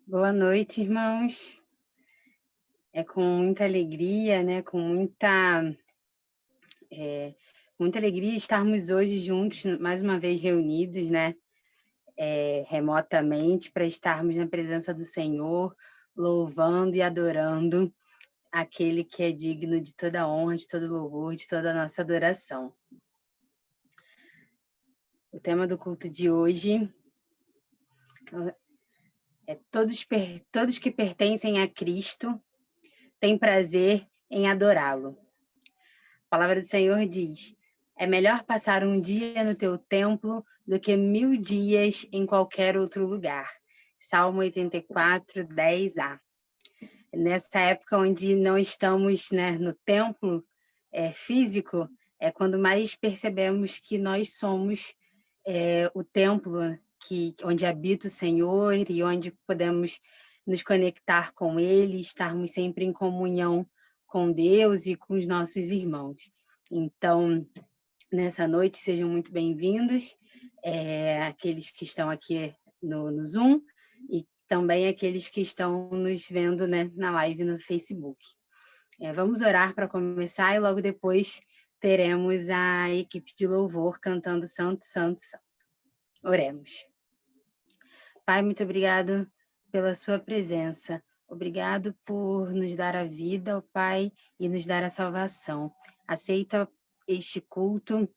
Boa noite, irmãos. É com muita alegria, né? Com muita alegria estarmos hoje juntos, mais uma vez reunidos, né? Remotamente, para estarmos na presença do Senhor, louvando e adorando aquele que é digno de toda honra, de todo louvor, de toda a nossa adoração. O tema do culto de hoje é todos que pertencem a Cristo têm prazer em adorá-lo. A palavra do Senhor diz: é melhor passar um dia no teu templo do que 1000 dias em qualquer outro lugar. Salmo 84, 10a. Nessa época onde não estamos, né, no templo físico, é quando mais percebemos que nós somos o templo onde habita o Senhor e onde podemos nos conectar com Ele, estarmos sempre em comunhão com Deus e com os nossos irmãos. Então, nessa noite, sejam muito bem-vindos, aqueles que estão aqui no Zoom e também aqueles que estão nos vendo, né, na live no Facebook. Vamos orar para começar e logo depois teremos a equipe de louvor cantando Santo, Santo, Santo. Oremos. Pai, muito obrigado pela sua presença. Obrigado por nos dar a vida, ó Pai, e nos dar a salvação. Aceita este culto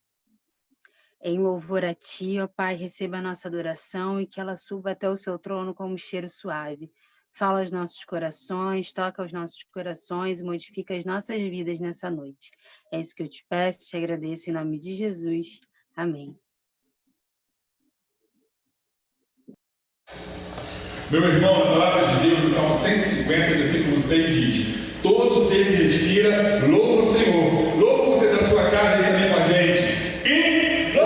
em louvor a Ti, ó Pai, receba a nossa adoração e que ela suba até o Seu trono como cheiro suave. Fala aos nossos corações, toca aos nossos corações e modifica as nossas vidas nessa noite. É isso que eu te peço, te agradeço em nome de Jesus. Amém. Meu irmão, a palavra de Deus no Salmo 150, versículo 6 diz: todo ser que respira, louva o Senhor. Louva você da sua casa e também com a gente. E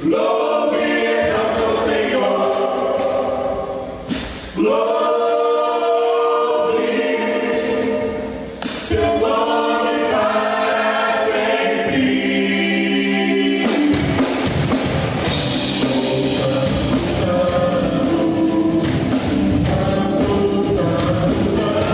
louve e exalte ao Senhor. Louve seu nome para sempre. Santo, Santo, Santo.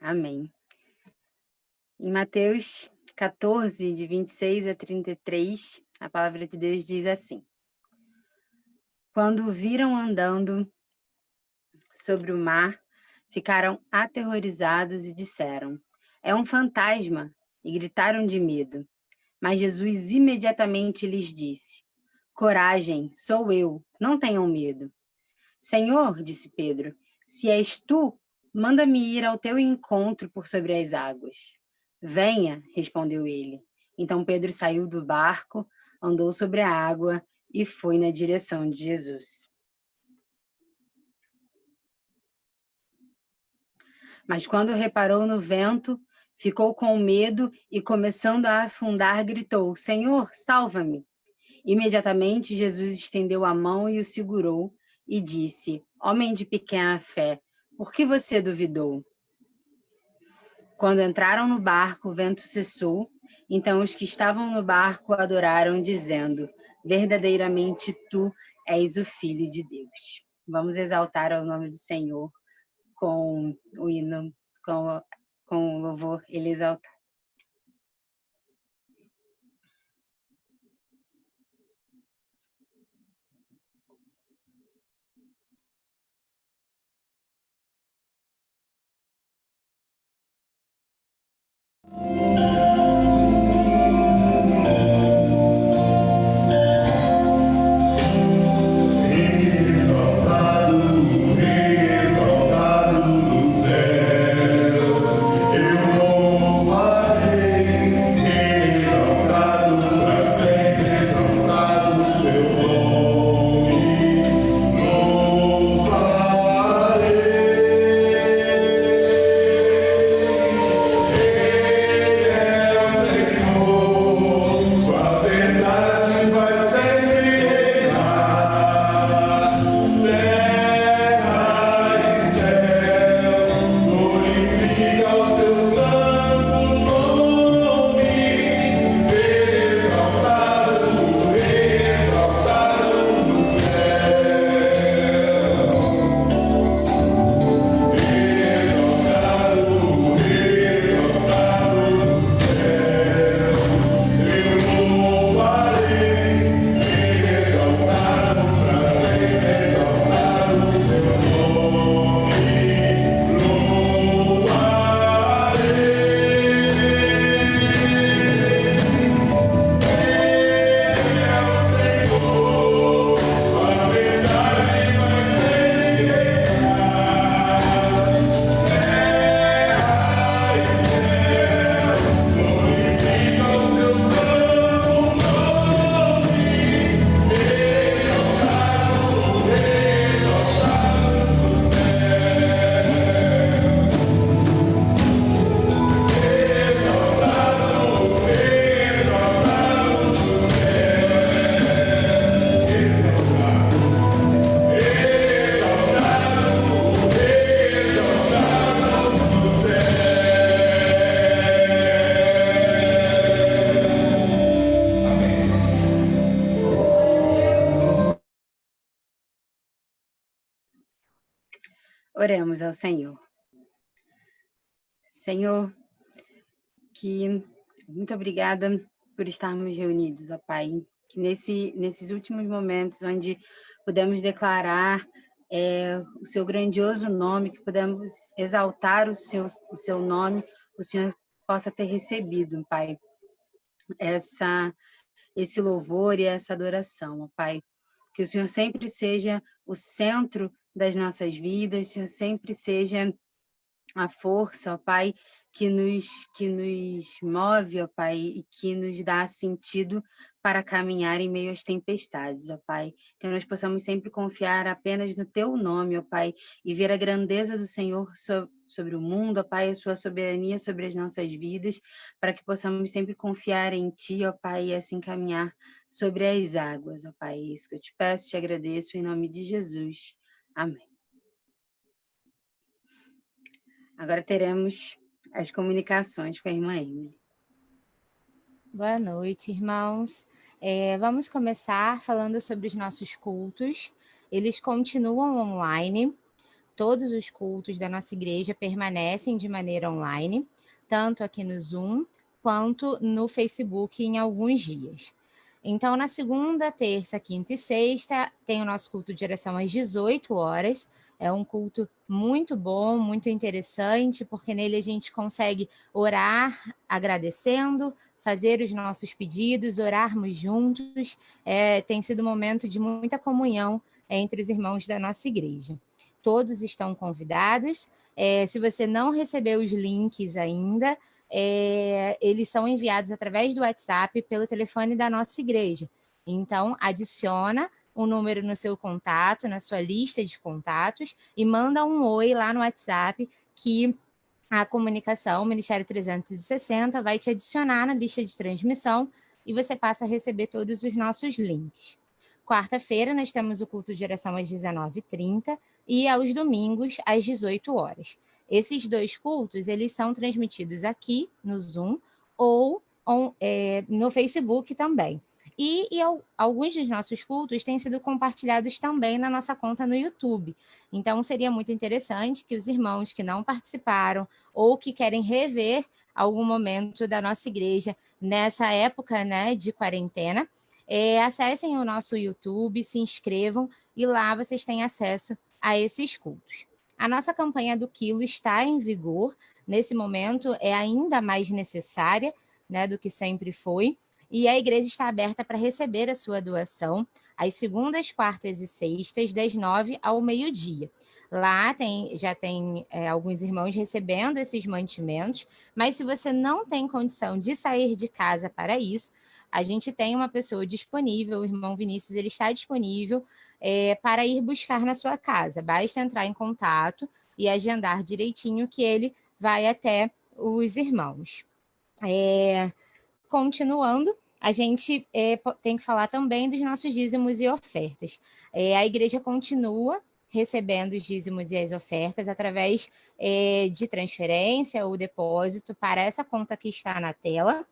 Amém. Em Mateus 14, de 26 a 33, a palavra de Deus diz assim: Quando o viram andando sobre o mar, ficaram aterrorizados e disseram: É um fantasma! E gritaram de medo. Mas Jesus imediatamente lhes disse: Coragem, sou eu, não tenham medo. Senhor, disse Pedro, se és tu, manda-me ir ao teu encontro por sobre as águas. Venha, respondeu ele. Então Pedro saiu do barco, andou sobre a água e foi na direção de Jesus. Mas quando reparou no vento, ficou com medo e, começando a afundar, gritou: Senhor, salva-me! Imediatamente Jesus estendeu a mão e o segurou e disse: Homem de pequena fé, por que você duvidou? Quando entraram no barco, o vento cessou. Então os que estavam no barco adoraram, dizendo: Verdadeiramente tu és o Filho de Deus. Vamos exaltar o nome do Senhor com o hino, com o louvor ele exaltar. Oremos ao Senhor. Senhor, muito obrigada por estarmos reunidos, ó Pai, que nesses últimos momentos onde pudemos declarar o seu grandioso nome, que pudemos exaltar o seu nome, o Senhor possa ter recebido, Pai, esse louvor e essa adoração, ó Pai. Que o Senhor sempre seja o centro das nossas vidas, que o Senhor sempre seja a força, ó Pai, que nos move, ó Pai, e que nos dá sentido para caminhar em meio às tempestades, ó Pai. Que nós possamos sempre confiar apenas no Teu nome, ó Pai, e ver a grandeza do Senhor sobre o mundo, ó Pai, a sua soberania sobre as nossas vidas, para que possamos sempre confiar em Ti, ó Pai, e assim caminhar sobre as águas, ó Pai. É isso que eu te peço, te agradeço, em nome de Jesus. Amém. Agora teremos as comunicações com a irmã Emily. Boa noite, irmãos. Vamos começar falando sobre os nossos cultos. Eles continuam online. Todos os cultos da nossa igreja permanecem de maneira online, tanto aqui no Zoom, quanto no Facebook em alguns dias. Então, na segunda, terça, quinta e sexta, tem o nosso culto de oração às 18 horas. É um culto muito bom, muito interessante, porque nele a gente consegue orar agradecendo, fazer os nossos pedidos, orarmos juntos. Tem sido um momento de muita comunhão entre os irmãos da nossa igreja. Todos estão convidados. Se você não recebeu os links ainda, eles são enviados através do WhatsApp pelo telefone da nossa igreja. Então, adiciona um número no seu contato, na sua lista de contatos, e manda um oi lá no WhatsApp que a comunicação, o Ministério 360, vai te adicionar na lista de transmissão e você passa a receber todos os nossos links. Quarta-feira, nós temos o culto de oração às 19h30 e aos domingos, às 18 horas. Esses dois cultos, eles são transmitidos aqui no Zoom ou no Facebook também. E alguns dos nossos cultos têm sido compartilhados também na nossa conta no YouTube. Então, seria muito interessante que os irmãos que não participaram ou que querem rever algum momento da nossa igreja nessa época, né, de quarentena, acessem o nosso YouTube, se inscrevam e lá vocês têm acesso a esses cultos. A nossa campanha do quilo está em vigor. Nesse momento é ainda mais necessária, né, do que sempre foi. E a igreja está aberta para receber a sua doação às segundas, quartas e sextas, das 9 ao meio-dia. Lá já tem alguns irmãos recebendo esses mantimentos, mas se você não tem condição de sair de casa para isso, a gente tem uma pessoa disponível, o irmão Vinícius, ele está disponível para ir buscar na sua casa. Basta entrar em contato e agendar direitinho que ele vai até os irmãos. Continuando, a gente tem que falar também dos nossos dízimos e ofertas. A igreja continua recebendo os dízimos e as ofertas através de transferência ou depósito para essa conta que está na tela.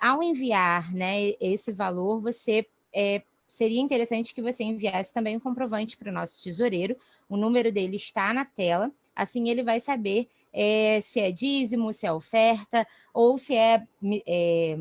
Ao enviar, né, esse valor, seria interessante que você enviasse também um comprovante para o nosso tesoureiro. O número dele está na tela, assim ele vai saber se é dízimo, se é oferta, ou se é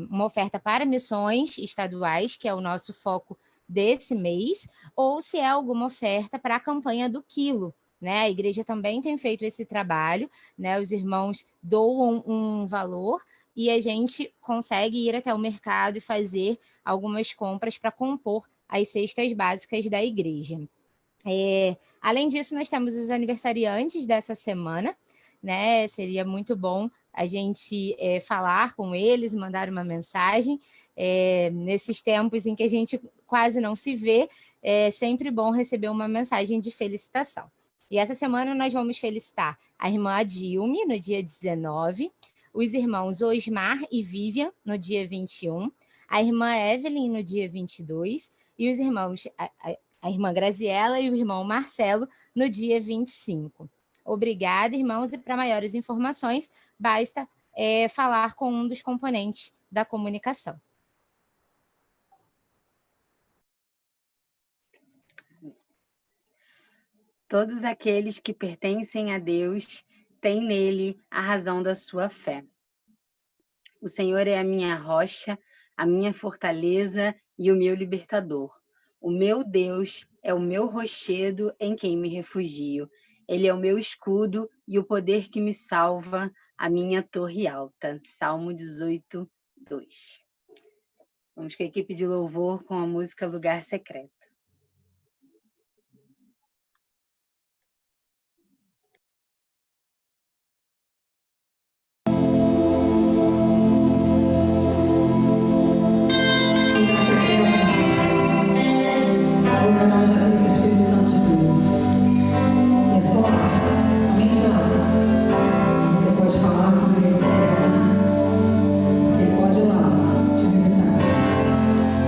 uma oferta para missões estaduais, que é o nosso foco desse mês, ou se é alguma oferta para a campanha do quilo. Né? A igreja também tem feito esse trabalho, né? Os irmãos doam um valor e a gente consegue ir até o mercado e fazer algumas compras para compor as cestas básicas da igreja. Além disso, nós temos os aniversariantes dessa semana, né? Seria muito bom a gente falar com eles, mandar uma mensagem. Nesses tempos em que a gente quase não se vê, é sempre bom receber uma mensagem de felicitação. E essa semana nós vamos felicitar a irmã Adilme, no dia 19, os irmãos Osmar e Vivian, no dia 21, a irmã Evelyn, no dia 22, e os irmãos, a irmã Graziela e o irmão Marcelo, no dia 25. Obrigada, irmãos, e para maiores informações, basta falar com um dos componentes da comunicação. Todos aqueles que pertencem a Deus têm nele a razão da sua fé. O Senhor é a minha rocha, a minha fortaleza e o meu libertador. O meu Deus é o meu rochedo em quem me refugio. Ele é o meu escudo e o poder que me salva, a minha torre alta. Salmo 18, 2. Vamos com a equipe de louvor com a música Lugar Secreto.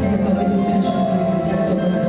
Pega sua vida, Senhor Jesus, entrega o seu coração.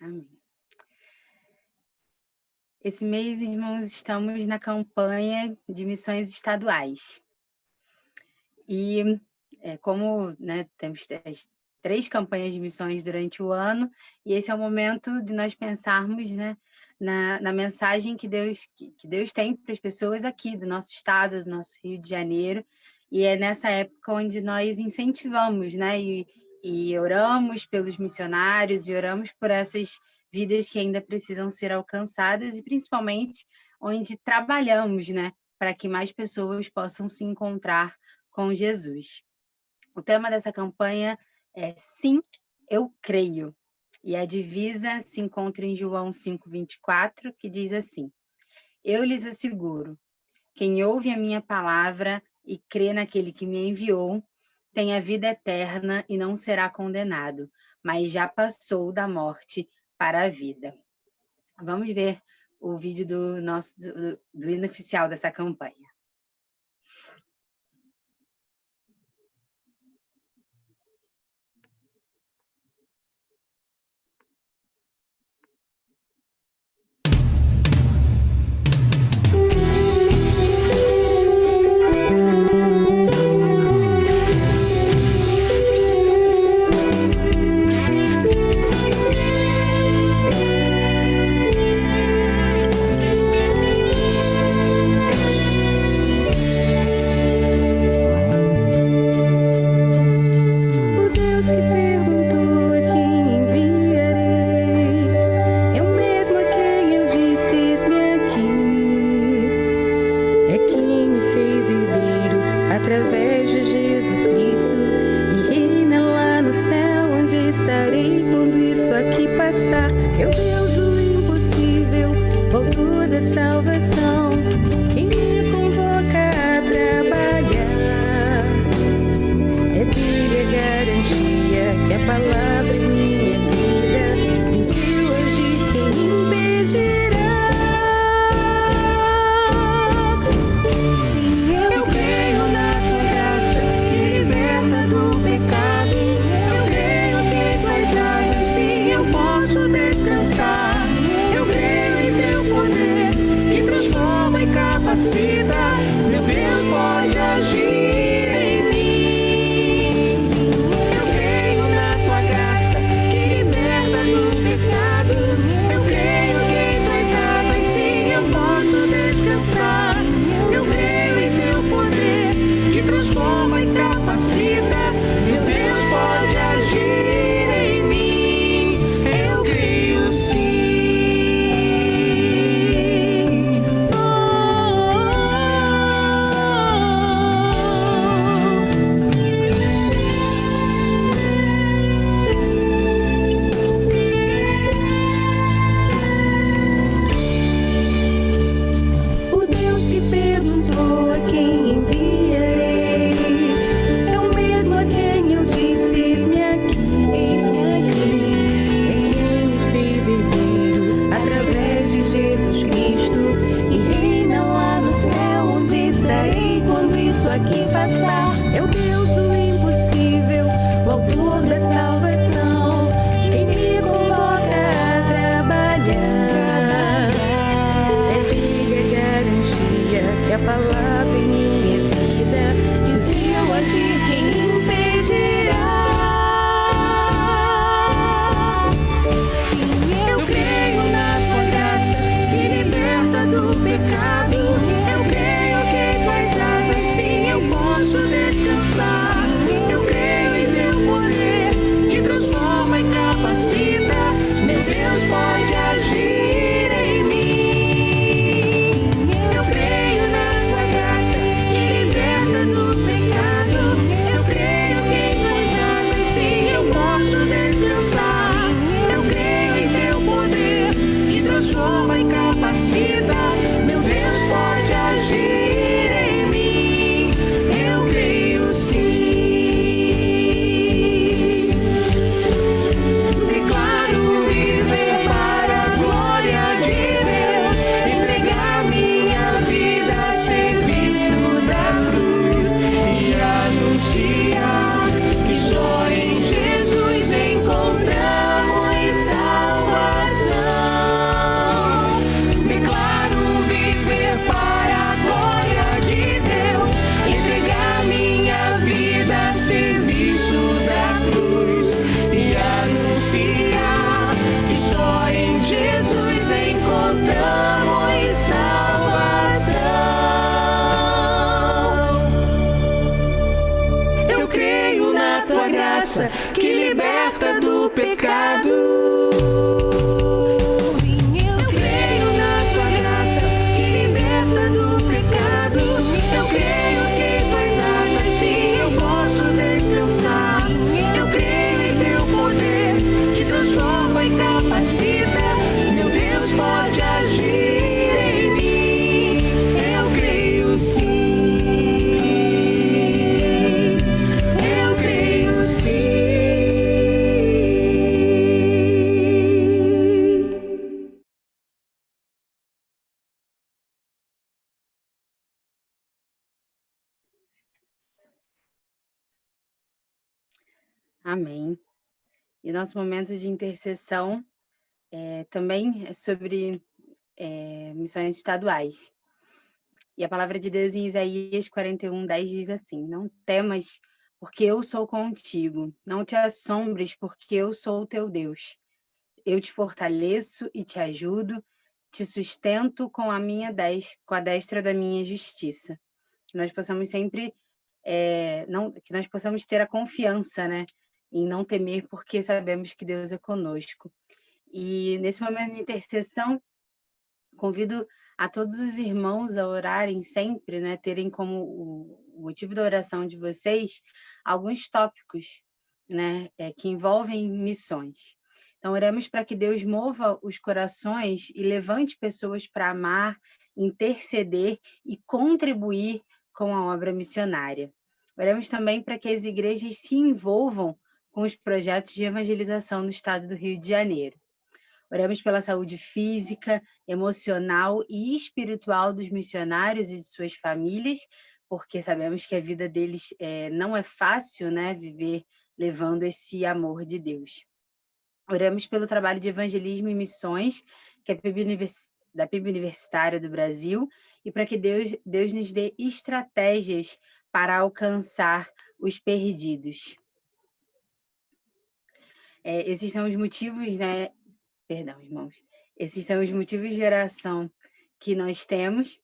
Amém. Esse mês, irmãos, estamos na campanha de missões estaduais. E como temos as 3 campanhas de missões durante o ano, e esse é o momento de nós pensarmos na mensagem que Deus tem para as pessoas aqui do nosso estado, do nosso Rio de Janeiro, e é nessa época onde nós incentivamos, e oramos pelos missionários, e oramos por essas vidas que ainda precisam ser alcançadas, e principalmente onde trabalhamos, para que mais pessoas possam se encontrar com Jesus. O tema dessa campanha é Sim, eu creio. E a divisa se encontra em João 5:24, que diz assim: Eu lhes asseguro, quem ouve a minha palavra e crê naquele que me enviou, tem a vida eterna e não será condenado, mas já passou da morte para a vida. Vamos ver o vídeo do hino oficial dessa campanha. Eu creio que tuas asas, sim, eu posso descansar. tua graça que liberta do pecado. Sim, eu creio na tua graça que liberta do pecado. Eu creio que tuas asas, sim, eu posso descansar. Eu creio em teu poder que transforma e capacita. Meu Deus pode agir em mim. Eu creio sim. Eu creio sim. Amém. E nosso momento de intercessão também é sobre missões estaduais. E a palavra de Deus em Isaías 41:10 diz assim: Não temas, porque eu sou contigo. Não te assombres, porque eu sou o teu Deus. Eu te fortaleço e te ajudo, te sustento com com a destra da minha justiça. Que nós possamos sempre, que nós possamos ter a confiança, né, em não temer, porque sabemos que Deus é conosco. E nesse momento de intercessão, convido a todos os irmãos a orarem sempre, né, terem como o motivo da oração de vocês alguns tópicos, né, que envolvem missões. Então, oremos para que Deus mova os corações e levante pessoas para amar, interceder e contribuir com a obra missionária. Oremos também para que as igrejas se envolvam com os projetos de evangelização do estado do Rio de Janeiro. Oremos pela saúde física, emocional e espiritual dos missionários e de suas famílias, porque sabemos que a vida deles não é fácil, né, viver levando esse amor de Deus. Oremos pelo trabalho de evangelismo e missões, que é da PIB Universitária do Brasil, e para que Deus nos dê estratégias para alcançar os perdidos. Esses são os motivos, né? Perdão, irmãos. Esses são os motivos de oração que nós temos,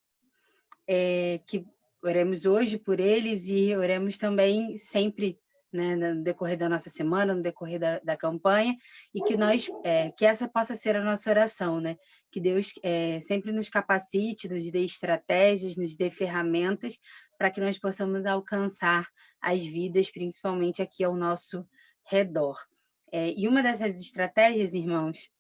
que oremos hoje por eles e oremos também sempre, né, no decorrer da nossa semana, no decorrer da campanha, e que essa possa ser a nossa oração, né? Que Deus sempre nos capacite, nos dê estratégias, nos dê ferramentas para que nós possamos alcançar as vidas, principalmente aqui ao nosso redor. E uma dessas estratégias, irmãos,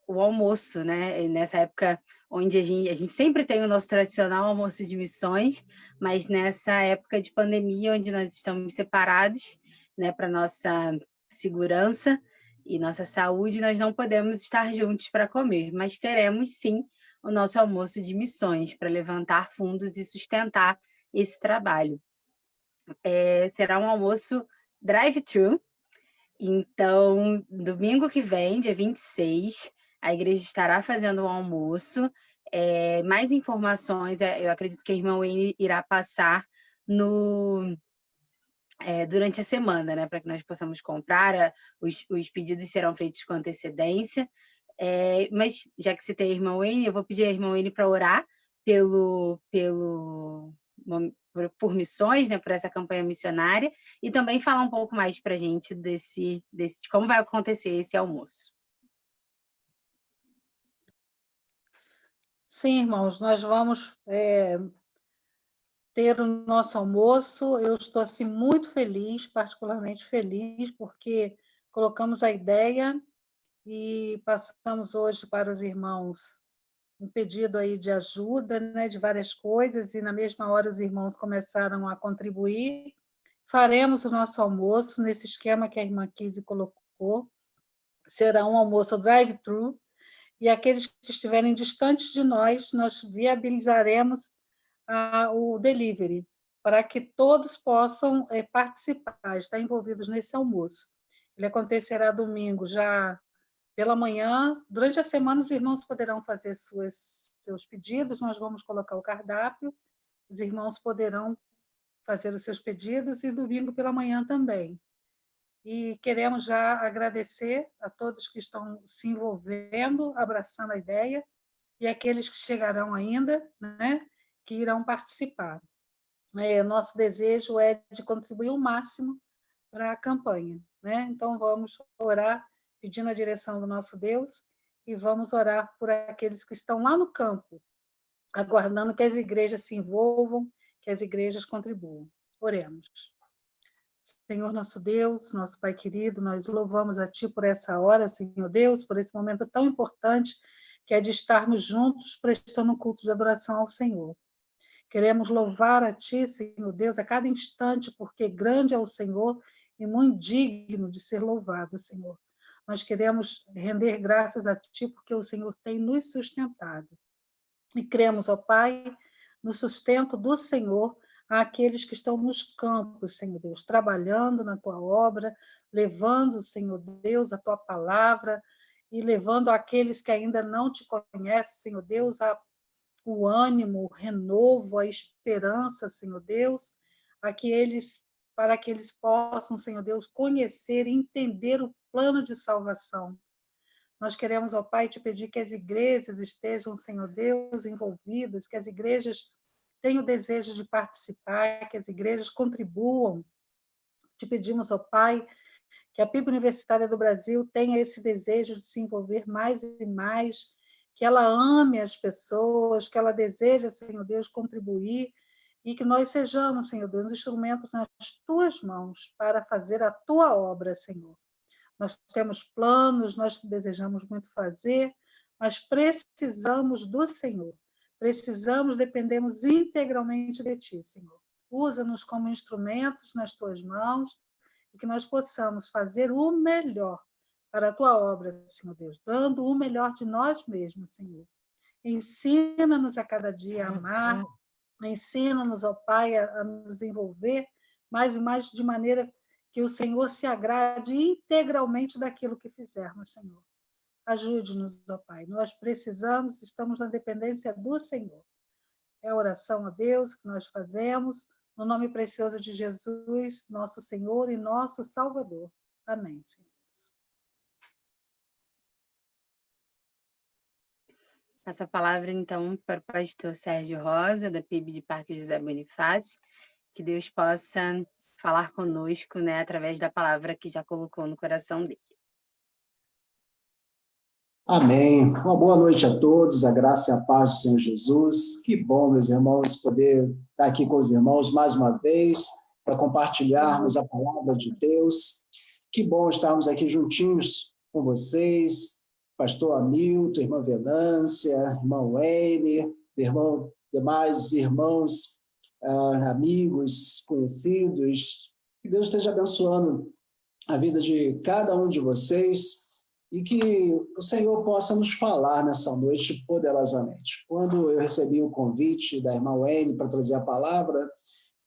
o almoço, né? Nessa época onde a gente sempre tem o nosso tradicional almoço de missões, mas nessa época de pandemia, onde nós estamos separados, né, para nossa segurança e nossa saúde, nós não podemos estar juntos para comer, mas teremos sim o nosso almoço de missões para levantar fundos e sustentar esse trabalho. Será um almoço drive-thru. Então, domingo que vem, dia 26, a igreja estará fazendo um almoço. Mais informações, eu acredito que a irmã Wayne irá passar durante a semana, né, para que nós possamos comprar. Os pedidos serão feitos com antecedência. Mas, já que citei a irmã Wayne, eu vou pedir à irmã Wayne para orar por missões, né, por essa campanha missionária, e também falar um pouco mais para a gente de como vai acontecer esse almoço. Sim, irmãos, nós vamos ter o nosso almoço. Eu estou assim, muito feliz, particularmente feliz, porque colocamos a ideia e passamos hoje para os irmãos um pedido aí de ajuda, né, de várias coisas, e na mesma hora os irmãos começaram a contribuir. Faremos o nosso almoço nesse esquema que a irmã Kise colocou. Será um almoço drive-thru, e aqueles que estiverem distantes de nós viabilizaremos o delivery, para que todos possam participar, estar envolvidos nesse almoço. Ele acontecerá domingo já pela manhã. Durante a semana, os irmãos poderão fazer seus pedidos, nós vamos colocar o cardápio, os irmãos poderão fazer os seus pedidos, e domingo pela manhã também. E queremos já agradecer a todos que estão se envolvendo, abraçando a ideia, e aqueles que chegarão ainda, né, que irão participar. nosso desejo é de contribuir o máximo para a campanha, né? Então, vamos orar pedindo a direção do nosso Deus e vamos orar por aqueles que estão lá no campo, aguardando que as igrejas se envolvam, que as igrejas contribuam. Oremos. Senhor nosso Deus, nosso Pai querido, nós louvamos a Ti por essa hora, Senhor Deus, por esse momento tão importante que é de estarmos juntos prestando um culto de adoração ao Senhor. Queremos louvar a Ti, Senhor Deus, a cada instante, porque grande é o Senhor e muito digno de ser louvado, Senhor. Nós queremos render graças a Ti, porque o Senhor tem nos sustentado. E cremos, ó Pai, no sustento do Senhor àqueles que estão nos campos, Senhor Deus, trabalhando na Tua obra, levando, Senhor Deus, a Tua palavra e levando aqueles que ainda não Te conhecem, Senhor Deus, o ânimo, o renovo, a esperança, Senhor Deus, para que eles possam, Senhor Deus, conhecer e entender o plano de salvação. Nós queremos, ó Pai, Te pedir que as igrejas estejam, Senhor Deus, envolvidas, que as igrejas tenham o desejo de participar, que as igrejas contribuam. Te pedimos, ó Pai, que a PIB Universitária do Brasil tenha esse desejo de se envolver mais e mais, que ela ame as pessoas, que ela deseja, Senhor Deus, contribuir, e que nós sejamos, Senhor Deus, instrumentos nas Tuas mãos para fazer a Tua obra, Senhor. Nós temos planos, nós desejamos muito fazer, mas precisamos do Senhor. Dependemos integralmente de Ti, Senhor. Usa-nos como instrumentos nas Tuas mãos e que nós possamos fazer o melhor para a Tua obra, Senhor Deus, dando o melhor de nós mesmos, Senhor. Ensina-nos a cada dia a amar, ensina-nos, ó Pai, a nos envolver mais e mais de maneira que o Senhor se agrade integralmente daquilo que fizermos, Senhor. Ajude-nos, ó Pai. Nós precisamos, estamos na dependência do Senhor. É a oração a Deus que nós fazemos, no nome precioso de Jesus, nosso Senhor e nosso Salvador. Amém, Senhor. Passo a palavra, então, para o pastor Sérgio Rosa, da PIB de Parque José Bonifácio, que Deus possa falar conosco, né, através da palavra que já colocou no coração dele. Amém. Uma boa noite a todos, a graça e a paz do Senhor Jesus. Que bom, meus irmãos, poder estar aqui com os irmãos mais uma vez, para compartilharmos a palavra de Deus. Que bom estarmos aqui juntinhos com vocês, pastor Hamilton, irmã Venância, irmão Wayne, demais irmãos, amigos, conhecidos. Que Deus esteja abençoando a vida de cada um de vocês e que o Senhor possa nos falar nessa noite poderosamente. Quando eu recebi o convite da irmã Wayne para trazer a palavra,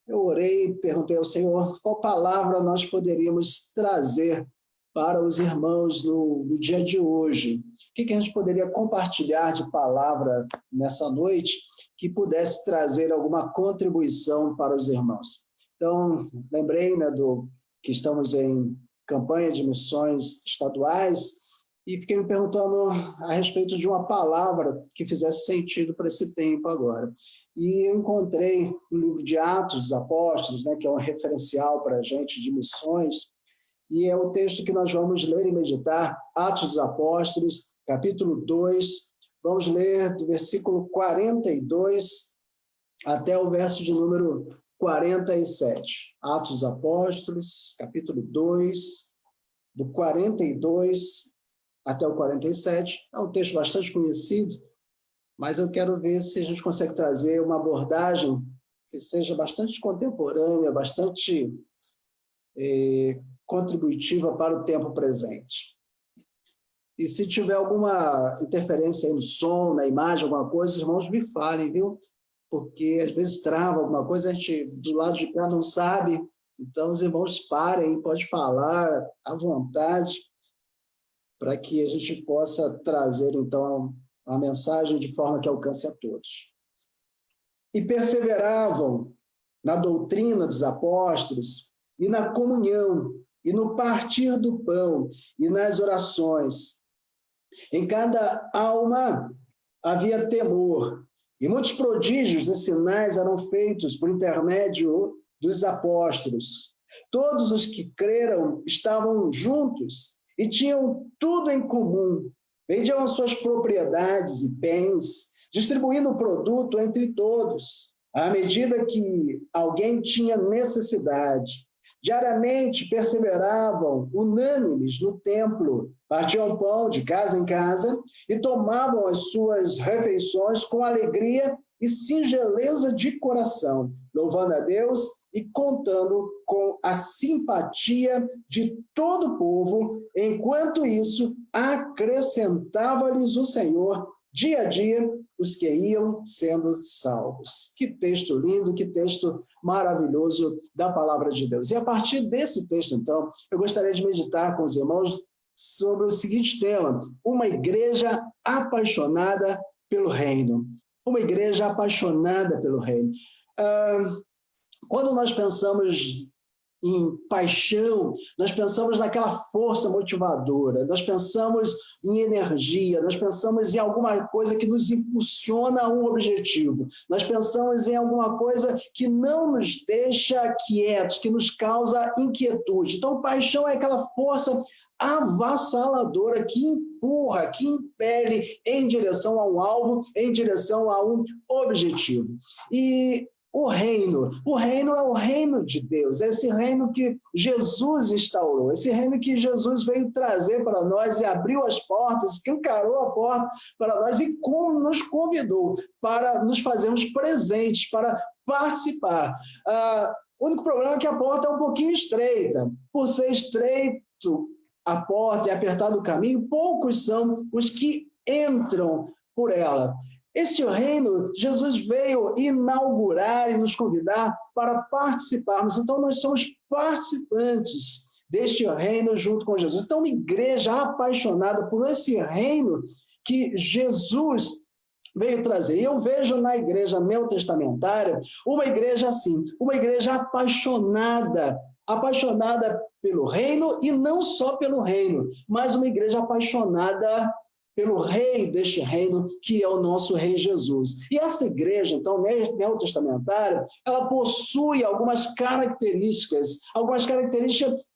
eu orei e perguntei ao Senhor qual palavra nós poderíamos trazer para os irmãos no dia de hoje. O que a gente poderia compartilhar de palavra nessa noite que pudesse trazer alguma contribuição para os irmãos. Então, lembrei, né, que estamos em campanha de missões estaduais e fiquei me perguntando a respeito de uma palavra que fizesse sentido para esse tempo agora. E eu encontrei o livro de Atos dos Apóstolos, né, que é um referencial para a gente de missões, e é o texto que nós vamos ler e meditar, Atos dos Apóstolos, capítulo 2, vamos ler do versículo 42 até o verso de número 47. Atos dos Apóstolos, capítulo 2, do 42 até o 47. É um texto bastante conhecido, mas eu quero ver se a gente consegue trazer uma abordagem que seja bastante contemporânea, bastante contributiva para o tempo presente. E se tiver alguma interferência aí no som, na imagem, alguma coisa, os irmãos me falem, viu? Porque às vezes trava alguma coisa, a gente do lado de cá não sabe, então os irmãos parem, pode falar à vontade, para que a gente possa trazer, então, a mensagem de forma que alcance a todos. E perseveravam na doutrina dos apóstolos, e na comunhão, e no partir do pão, e nas orações. Em cada alma havia temor, E muitos prodígios e sinais eram feitos por intermédio dos apóstolos. Todos os que creram estavam juntos e tinham tudo em comum. Vendiam as suas propriedades e bens, distribuindo o produto entre todos, à medida que alguém tinha necessidade. Diariamente perseveravam unânimes no templo, partiam pão de casa em casa e tomavam as suas refeições com alegria e singeleza de coração, louvando a Deus e contando com a simpatia de todo o povo. Enquanto isso, acrescentava-lhes o Senhor dia a dia os que iam sendo salvos. Que texto lindo, que texto maravilhoso da palavra de Deus. E a partir desse texto, então, eu gostaria de meditar com os irmãos sobre o seguinte tema: uma igreja apaixonada pelo reino. Uma igreja apaixonada pelo reino. Quando nós pensamos em paixão, nós pensamos naquela força motivadora, nós pensamos em energia, nós pensamos em alguma coisa que nos impulsiona a um objetivo, nós pensamos em alguma coisa que não nos deixa quietos, que nos causa inquietude. Então, paixão é aquela força avassaladora que empurra, que impele em direção a um alvo, em direção a um objetivo. E o reino é o reino de Deus, é esse reino que Jesus instaurou, esse reino que Jesus veio trazer para nós e abriu as portas, que encarou a porta para nós e como nos convidou para nos fazermos presentes, para participar. O único problema é que a porta é um pouquinho estreita. Por ser estreito a porta e apertado o caminho, poucos são os que entram por ela. Este reino, Jesus veio inaugurar e nos convidar para participarmos. Então, nós somos participantes deste reino junto com Jesus. Então, uma igreja apaixonada por esse reino que Jesus veio trazer. E eu vejo na igreja neotestamentária uma igreja assim, uma igreja apaixonada pelo reino, e não só pelo reino, mas uma igreja apaixonada pelo rei deste reino, que é o nosso rei Jesus. E essa igreja, então, neotestamentária, ela possui algumas características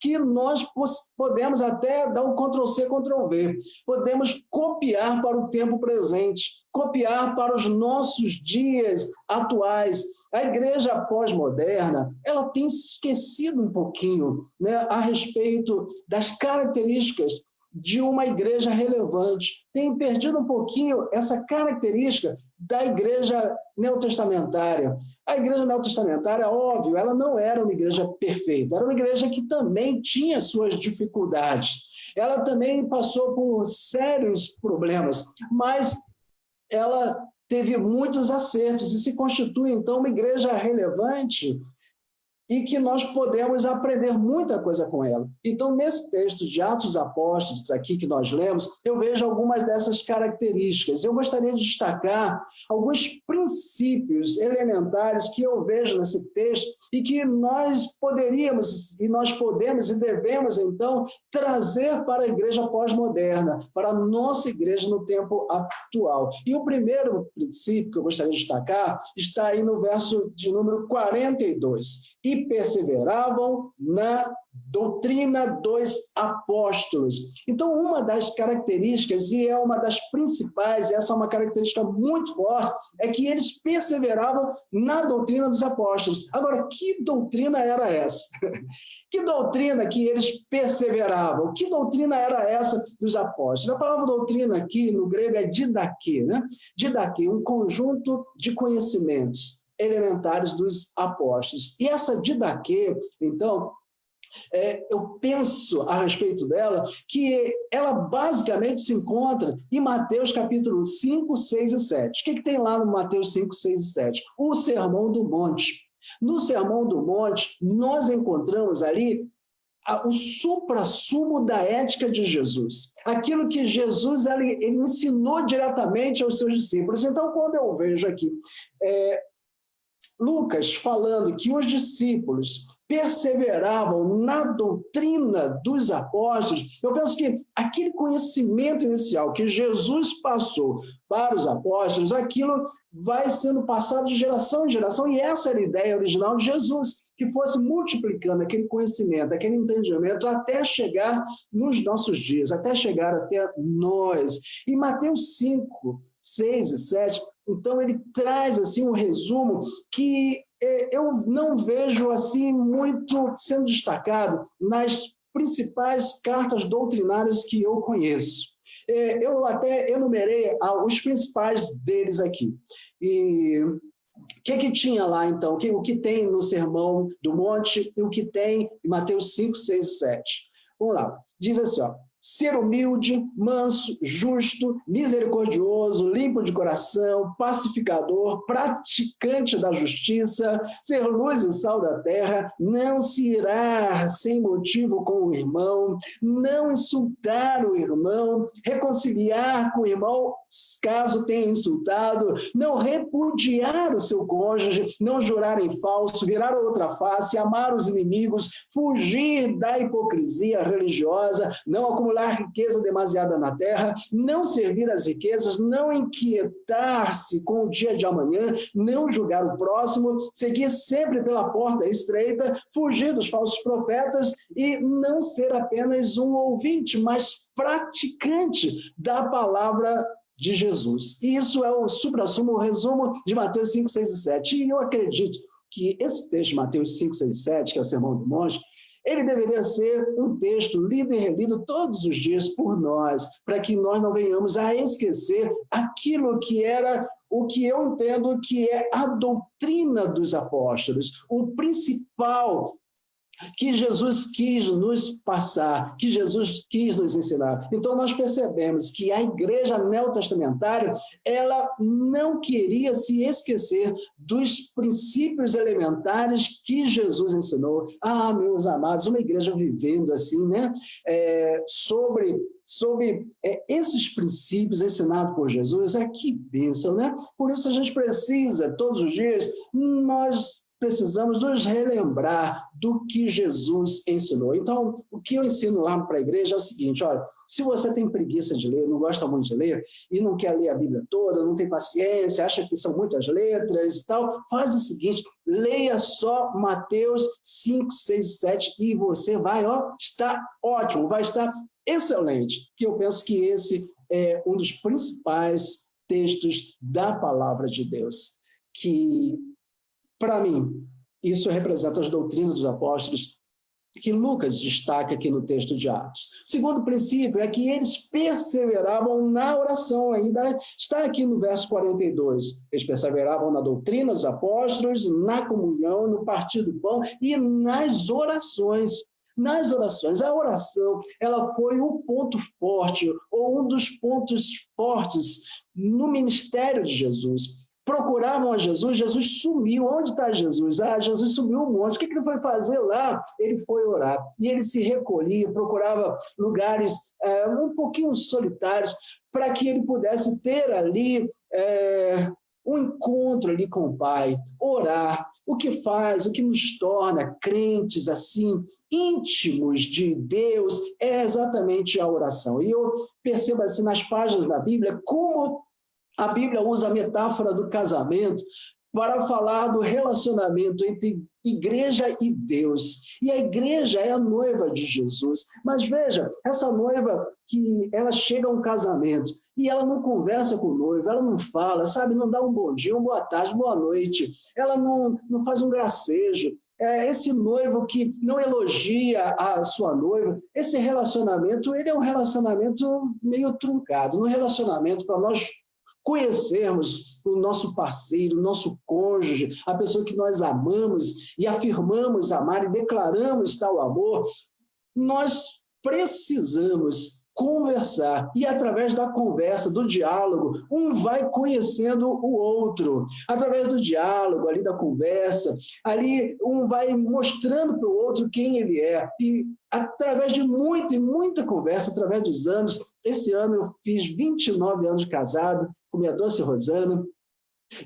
que nós podemos até dar um Ctrl+C, Ctrl+V. Podemos copiar para o tempo presente, copiar para os nossos dias atuais. A igreja pós-moderna, ela tem esquecido um pouquinho, né, a respeito das características de uma igreja relevante. Tem perdido um pouquinho essa característica da igreja neotestamentária. A igreja neotestamentária, óbvio, ela não era uma igreja perfeita, era uma igreja que também tinha suas dificuldades. Ela também passou por sérios problemas, mas ela teve muitos acertos e se constitui, então, uma igreja relevante e que nós podemos aprender muita coisa com ela. Então, nesse texto de Atos dos Apóstolos, aqui que nós lemos, eu vejo algumas dessas características. Eu gostaria de destacar alguns princípios elementares que eu vejo nesse texto e que nós podemos e devemos, então, trazer para a igreja pós-moderna, para a nossa igreja no tempo atual. E o primeiro princípio que eu gostaria de destacar está aí no verso de número 42. E perseveravam na doutrina dos apóstolos. Então, uma das características, e é uma das principais, essa é uma característica muito forte, é que eles perseveravam na doutrina dos apóstolos. Agora, que doutrina era essa? Que doutrina que eles perseveravam? Que doutrina era essa dos apóstolos? A palavra doutrina aqui no grego é didaquê, né? Didaquê, um conjunto de conhecimentos elementares dos apóstolos. E essa didaquê, então, eu penso a respeito dela, que ela basicamente se encontra em Mateus capítulo 5, 6 e 7. O que tem lá no Mateus 5, 6 e 7? O Sermão do Monte. No Sermão do Monte, nós encontramos ali o suprassumo da ética de Jesus. Aquilo que Jesus ele ensinou diretamente aos seus discípulos. Então, quando eu vejo aqui Lucas falando que os discípulos perseveravam na doutrina dos apóstolos, eu penso que aquele conhecimento inicial que Jesus passou para os apóstolos, aquilo vai sendo passado de geração em geração, e essa era a ideia original de Jesus, que fosse multiplicando aquele conhecimento, aquele entendimento, até chegar nos nossos dias, até chegar até nós. E Mateus 5, 6 e 7, então ele traz assim um resumo que eu não vejo assim muito sendo destacado nas principais cartas doutrinárias que eu conheço. Eu até enumerei os principais deles aqui. E o que tinha lá, então? O que tem no Sermão do Monte e o que tem em Mateus 5, 6 e 7? Vamos lá. Diz assim, ó: ser humilde, manso, justo, misericordioso, limpo de coração, pacificador, praticante da justiça, ser luz e sal da terra, não se irar sem motivo com o irmão, não insultar o irmão, reconciliar com o irmão caso tenha insultado, não repudiar o seu cônjuge, não jurar em falso, virar a outra face, amar os inimigos, fugir da hipocrisia religiosa, não acumular riqueza demasiada na terra, não servir às riquezas, não inquietar-se com o dia de amanhã, não julgar o próximo, seguir sempre pela porta estreita, fugir dos falsos profetas e não ser apenas um ouvinte, mas praticante da palavra de Jesus. E isso é o suprassumo, o resumo de Mateus 5, 6 e 7. E eu acredito que esse texto de Mateus 5, 6 e 7, que é o Sermão do Monte, ele deveria ser um texto lido e relido todos os dias por nós, para que nós não venhamos a esquecer aquilo que era o que eu entendo que é a doutrina dos apóstolos, o principal que Jesus quis nos passar, que Jesus quis nos ensinar. Então, nós percebemos que a igreja neotestamentária, ela não queria se esquecer dos princípios elementares que Jesus ensinou. Ah, meus amados, uma igreja vivendo assim, né? Sobre esses princípios ensinados por Jesus, que bênção, né? Por isso a gente precisa, todos os dias, nós precisamos nos relembrar do que Jesus ensinou. Então, o que eu ensino lá para a igreja é o seguinte: olha, se você tem preguiça de ler, não gosta muito de ler, e não quer ler a Bíblia toda, não tem paciência, acha que são muitas letras e tal, faz o seguinte: leia só Mateus 5, 6 e 7 e você vai estar ótimo, vai estar excelente. Que eu penso que esse é um dos principais textos da palavra de Deus, que, para mim, isso representa as doutrinas dos apóstolos que Lucas destaca aqui no texto de Atos. O segundo princípio é que eles perseveravam na oração, ainda está aqui no verso 42. Eles perseveravam na doutrina dos apóstolos, na comunhão, no partir do pão e nas orações. Nas orações, a oração, ela foi um ponto forte, ou um dos pontos fortes no ministério de Jesus. Procuravam a Jesus, Jesus sumiu. Onde está Jesus? Jesus subiu um monte. O que ele foi fazer lá? Ele foi orar. E ele se recolhia, procurava lugares um pouquinho solitários, para que ele pudesse ter ali um encontro ali com o Pai, orar. O que faz, o que nos torna crentes assim, íntimos de Deus, é exatamente a oração. E eu percebo assim nas páginas da Bíblia como a Bíblia usa a metáfora do casamento para falar do relacionamento entre igreja e Deus. E a igreja é a noiva de Jesus. Mas veja, essa noiva que ela chega a um casamento e ela não conversa com o noivo, ela não fala, sabe, não dá um bom dia, uma boa tarde, boa noite, ela não faz um gracejo. Esse noivo que não elogia a sua noiva, esse relacionamento, ele é um relacionamento meio truncado, um relacionamento para nós conhecermos o nosso parceiro, o nosso cônjuge, a pessoa que nós amamos e afirmamos amar e declaramos tal amor, nós precisamos conversar. E através da conversa, do diálogo, um vai conhecendo o outro. Através do diálogo, ali da conversa, ali um vai mostrando para o outro quem ele é. E através de muita e muita conversa, através dos anos, esse ano eu fiz 29 anos de casado com minha doce Rosana,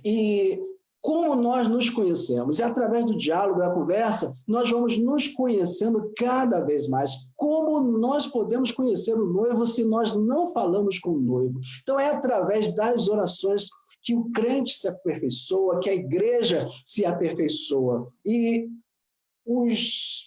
e como nós nos conhecemos? E através do diálogo, da conversa, nós vamos nos conhecendo cada vez mais. Como nós podemos conhecer o noivo se nós não falamos com o noivo? Então, é através das orações que o crente se aperfeiçoa, que a igreja se aperfeiçoa. E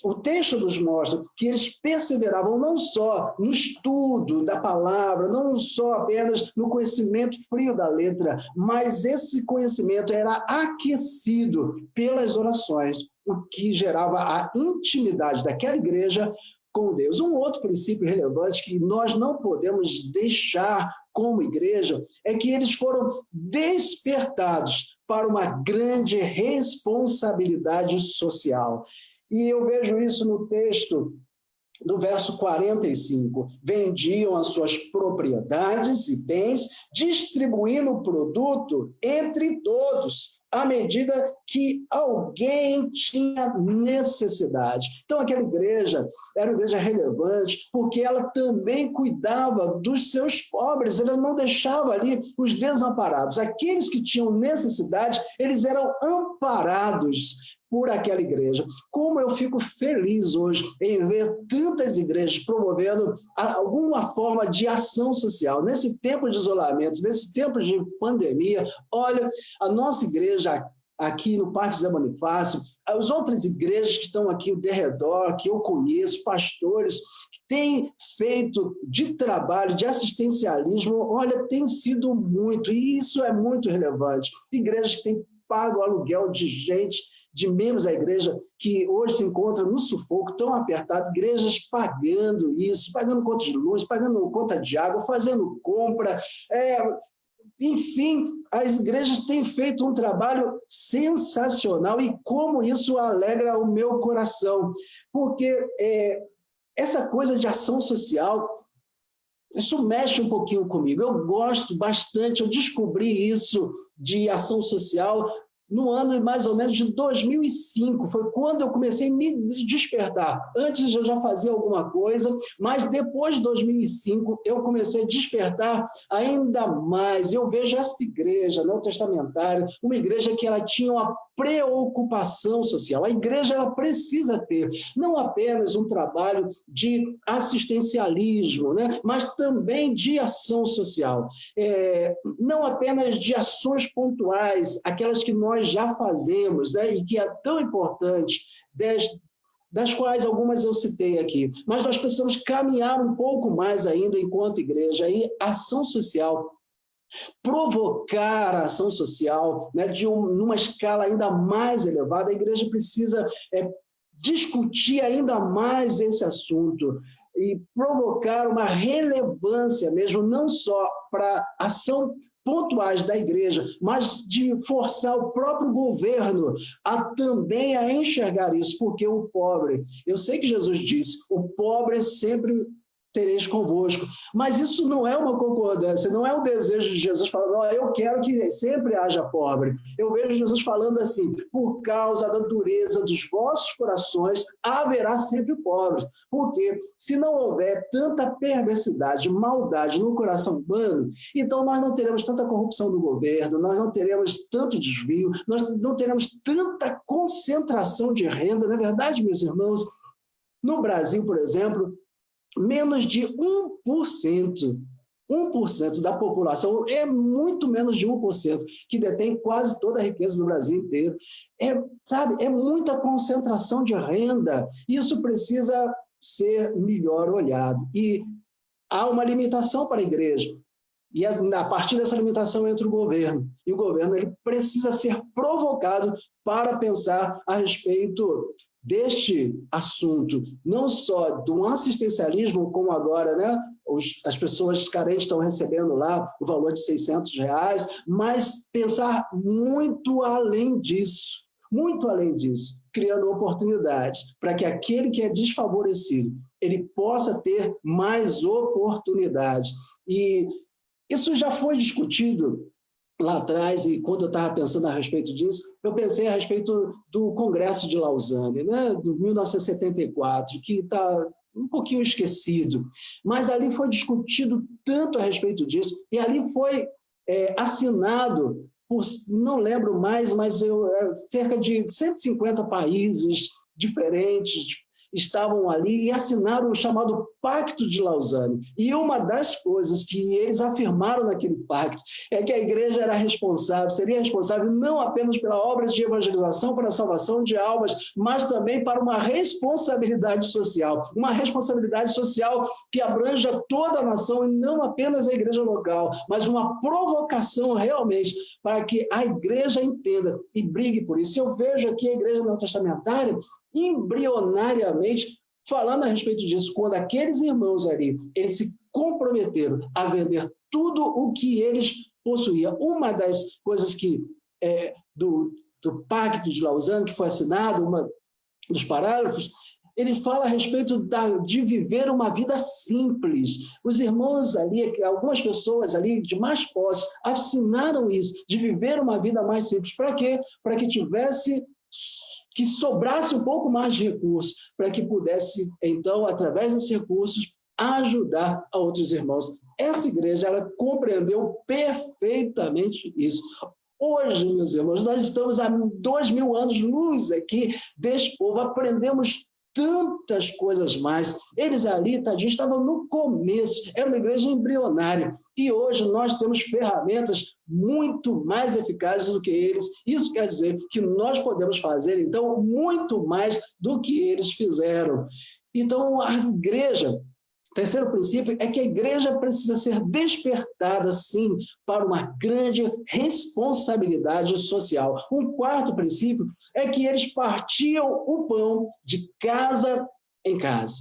o texto nos mostra que eles perseveravam não só no estudo da palavra, não só apenas no conhecimento frio da letra, mas esse conhecimento era aquecido pelas orações, o que gerava a intimidade daquela igreja com Deus. Um outro princípio relevante que nós não podemos deixar como igreja é que eles foram despertados para uma grande responsabilidade social. E eu vejo isso no texto do verso 45. Vendiam as suas propriedades e bens, distribuindo o produto entre todos, à medida que alguém tinha necessidade. Então, aquela igreja era uma igreja relevante, porque ela também cuidava dos seus pobres, ela não deixava ali os desamparados. Aqueles que tinham necessidade, eles eram amparados por aquela igreja. Como eu fico feliz hoje em ver tantas igrejas promovendo alguma forma de ação social. Nesse tempo de isolamento, nesse tempo de pandemia, olha, a nossa igreja aqui no Parque José Bonifácio, as outras igrejas que estão aqui ao redor, que eu conheço, pastores, que têm feito de trabalho, de assistencialismo, olha, tem sido muito, e isso é muito relevante. Igrejas que têm pago aluguel de gente, de membros da igreja que hoje se encontram no sufoco, tão apertado, igrejas pagando isso, pagando conta de luz, pagando conta de água, fazendo compra, enfim, as igrejas têm feito um trabalho sensacional e como isso alegra o meu coração, porque essa coisa de ação social, isso mexe um pouquinho comigo, eu gosto bastante, eu descobri isso de ação social no ano mais ou menos de 2005, foi quando eu comecei a me despertar. Antes eu já fazia alguma coisa, mas depois de 2005 eu comecei a despertar ainda mais. Eu vejo essa igreja neotestamentária, uma igreja que ela tinha uma preocupação social. A igreja ela precisa ter não apenas um trabalho de assistencialismo, né, mas também de ação social. Não apenas de ações pontuais, aquelas que nós já fazemos, né, e que é tão importante, das quais algumas eu citei aqui, mas nós precisamos caminhar um pouco mais ainda enquanto igreja, e ação social, provocar a ação social, né, numa escala ainda mais elevada. A igreja precisa discutir ainda mais esse assunto e provocar uma relevância mesmo, não só para ação pontuais da igreja, mas de forçar o próprio governo também a enxergar isso, porque o pobre, eu sei que Jesus disse, o pobre sempre tereis convosco, mas isso não é uma concordância, não é um desejo de Jesus falando, oh, eu quero que sempre haja pobre. Eu vejo Jesus falando assim, por causa da dureza dos vossos corações, haverá sempre pobre, porque se não houver tanta perversidade, maldade no coração humano, então nós não teremos tanta corrupção no governo, nós não teremos tanto desvio, nós não teremos tanta concentração de renda, não é verdade, meus irmãos? No Brasil, por exemplo, menos de 1% da população, é muito menos de 1%, que detém quase toda a riqueza do Brasil inteiro. É muita concentração de renda. Isso precisa ser melhor olhado. E há uma limitação para a igreja. E a partir dessa limitação entra o governo. E o governo ele precisa ser provocado para pensar a respeito deste assunto, não só do assistencialismo, como agora, né, as pessoas carentes estão recebendo lá o valor de R$600, mas pensar muito além disso, criando oportunidades para que aquele que é desfavorecido, ele possa ter mais oportunidades. E isso já foi discutido lá atrás, e quando eu estava pensando a respeito disso, eu pensei a respeito do Congresso de Lausanne, né, de 1974, que está um pouquinho esquecido, mas ali foi discutido tanto a respeito disso, e ali foi assinado por, não lembro mais, mas cerca de 150 países diferentes, estavam ali e assinaram o chamado Pacto de Lausanne. E uma das coisas que eles afirmaram naquele pacto é que a igreja era responsável, seria responsável não apenas pela obra de evangelização para a salvação de almas, mas também para uma responsabilidade social que abranja toda a nação e não apenas a igreja local, mas uma provocação realmente para que a igreja entenda e brigue por isso. Eu vejo aqui a igreja neotestamentária embrionariamente falando a respeito disso, quando aqueles irmãos ali, eles se comprometeram a vender tudo o que eles possuíam. Uma das coisas que do Pacto de Lausanne, que foi assinado, uma dos parágrafos, ele fala a respeito de viver uma vida simples. Os irmãos ali, algumas pessoas ali de mais posse, assinaram isso, de viver uma vida mais simples. Para quê? Para que sobrasse um pouco mais de recursos, para que pudesse, então, através desses recursos, ajudar a outros irmãos. Essa igreja, ela compreendeu perfeitamente isso. Hoje, meus irmãos, nós estamos há 2000 anos-luz aqui desse povo, aprendemos tantas coisas mais. Eles ali, tadinho, estavam no começo, era uma igreja embrionária, e hoje nós temos ferramentas muito mais eficazes do que eles. Isso quer dizer que nós podemos fazer, então, muito mais do que eles fizeram. Então, a igreja, terceiro princípio é que a igreja precisa ser despertada, sim, para uma grande responsabilidade social. Um quarto princípio é que eles partiam o pão de casa em casa.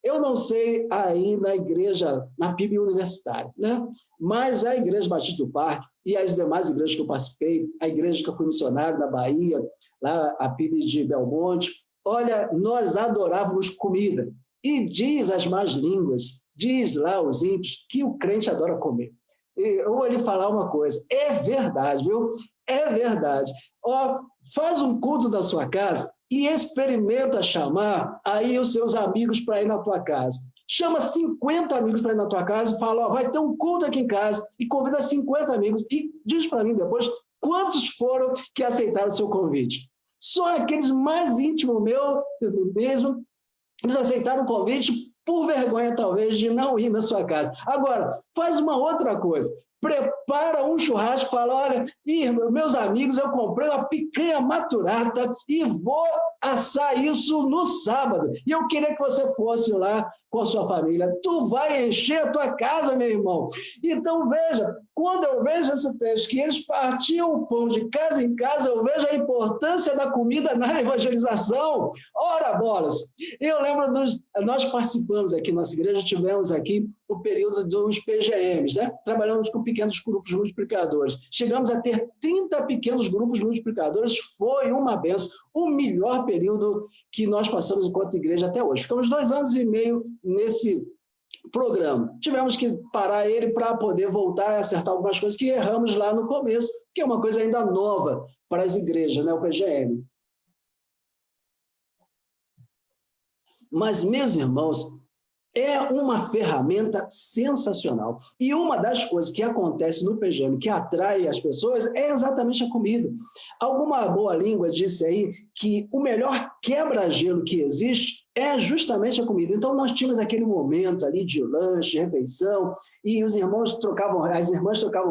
Eu não sei aí na igreja, na PIB universitária, né? Mas a Igreja Batista do Parque e as demais igrejas que eu participei, a igreja que eu fui missionário na Bahia, lá a PIB de Belmonte, olha, nós adorávamos comida. E diz as más línguas, diz lá os ímpios, que o crente adora comer. Eu vou lhe falar uma coisa, é verdade, viu? É verdade. Ó, faz um culto da sua casa e experimenta chamar aí os seus amigos para ir na tua casa. Chama 50 amigos para ir na tua casa e fala, ó, vai ter um culto aqui em casa, e convida 50 amigos e diz para mim depois quantos foram que aceitaram o seu convite. Só aqueles mais íntimos mesmo, eles aceitaram o convite por vergonha, talvez, de não ir na sua casa. Agora, faz uma outra coisa. Prepara um churrasco, fala, olha, meus amigos, eu comprei uma picanha maturata e vou assar isso no sábado. E eu queria que você fosse lá com a sua família. Tu vai encher a tua casa, meu irmão. Então, veja, quando eu vejo esse texto, que eles partiam o pão de casa em casa, eu vejo a importância da comida na evangelização. Ora, bolas! Eu lembro, nós participamos aqui, nossa igreja, tivemos aqui o período dos PGMs, né? Trabalhamos com pequenos grupos multiplicadores. Chegamos a ter 30 pequenos grupos multiplicadores, foi uma benção, o melhor período que nós passamos enquanto igreja até hoje. Ficamos 2 anos e meio nesse programa. Tivemos que parar ele para poder voltar a acertar algumas coisas que erramos lá no começo, que é uma coisa ainda nova para as igrejas, né? O PGM. Mas, meus irmãos, é uma ferramenta sensacional. E uma das coisas que acontece no PGM, que atrai as pessoas, é exatamente a comida. Alguma boa língua disse aí que o melhor quebra-gelo que existe é justamente a comida. Então, nós tínhamos aquele momento ali de lanche, refeição, e as irmãs trocavam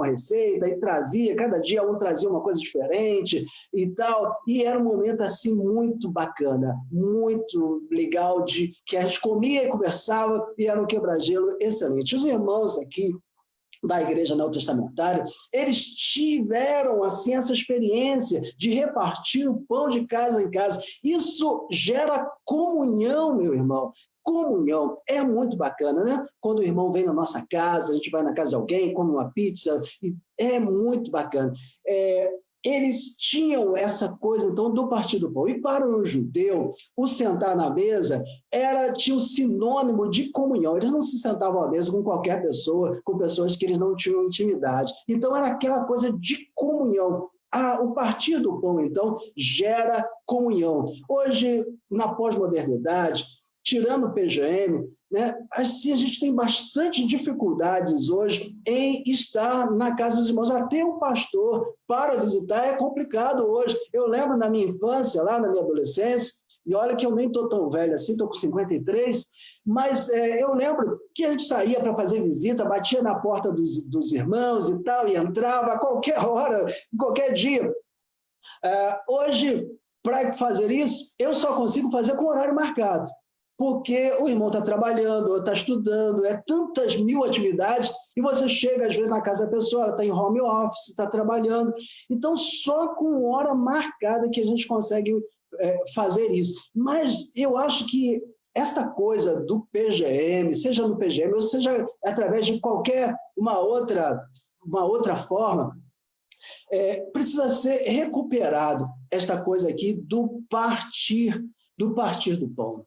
receita e trazia, cada dia um trazia uma coisa diferente e tal, e era um momento assim muito bacana, muito legal, de que a gente comia e conversava, e era um quebra-gelo excelente. Os irmãos aqui da igreja neotestamentária, eles tiveram assim essa experiência de repartir o pão de casa em casa. Isso gera comunhão, meu irmão. Comunhão é muito bacana, né? Quando o irmão vem na nossa casa, a gente vai na casa de alguém, come uma pizza, e é muito bacana. Eles tinham essa coisa, então, do partir do pão. E para o judeu, o sentar na mesa tinha um sinônimo de comunhão. Eles não se sentavam à mesa com qualquer pessoa, com pessoas que eles não tinham intimidade. Então, era aquela coisa de comunhão. O partir do pão, então, gera comunhão. Hoje, na pós-modernidade, tirando o PGM, né, assim, a gente tem bastante dificuldades hoje em estar na casa dos irmãos. Até um pastor para visitar é complicado hoje. Eu lembro na minha infância, lá na minha adolescência, e olha que eu nem estou tão velho assim, estou com 53, mas eu lembro que a gente saía para fazer visita, batia na porta dos irmãos e tal, e entrava a qualquer hora, qualquer dia. Hoje, para fazer isso, eu só consigo fazer com horário marcado, porque o irmão está trabalhando, ou está estudando, tantas mil atividades, e você chega, às vezes, na casa da pessoa, ela está em home office, está trabalhando, então só com hora marcada que a gente consegue fazer isso. Mas eu acho que essa coisa do PGM, seja no PGM, ou seja através de qualquer uma outra forma, precisa ser recuperado esta coisa aqui do partir do pão,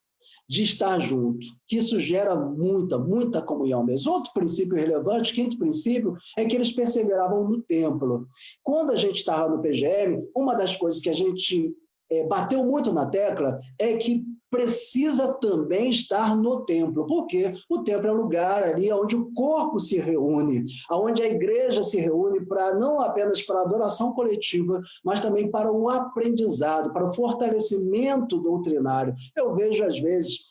de estar junto, que isso gera muita comunhão mesmo. Outro princípio relevante, quinto princípio, é que eles perseveravam no templo. Quando a gente estava no PGM, uma das coisas que a gente bateu muito na tecla é que precisa também estar no templo, porque o templo é o lugar ali onde o corpo se reúne, onde a igreja se reúne não apenas para a adoração coletiva, mas também para o aprendizado, para o fortalecimento doutrinário. Eu vejo, às vezes,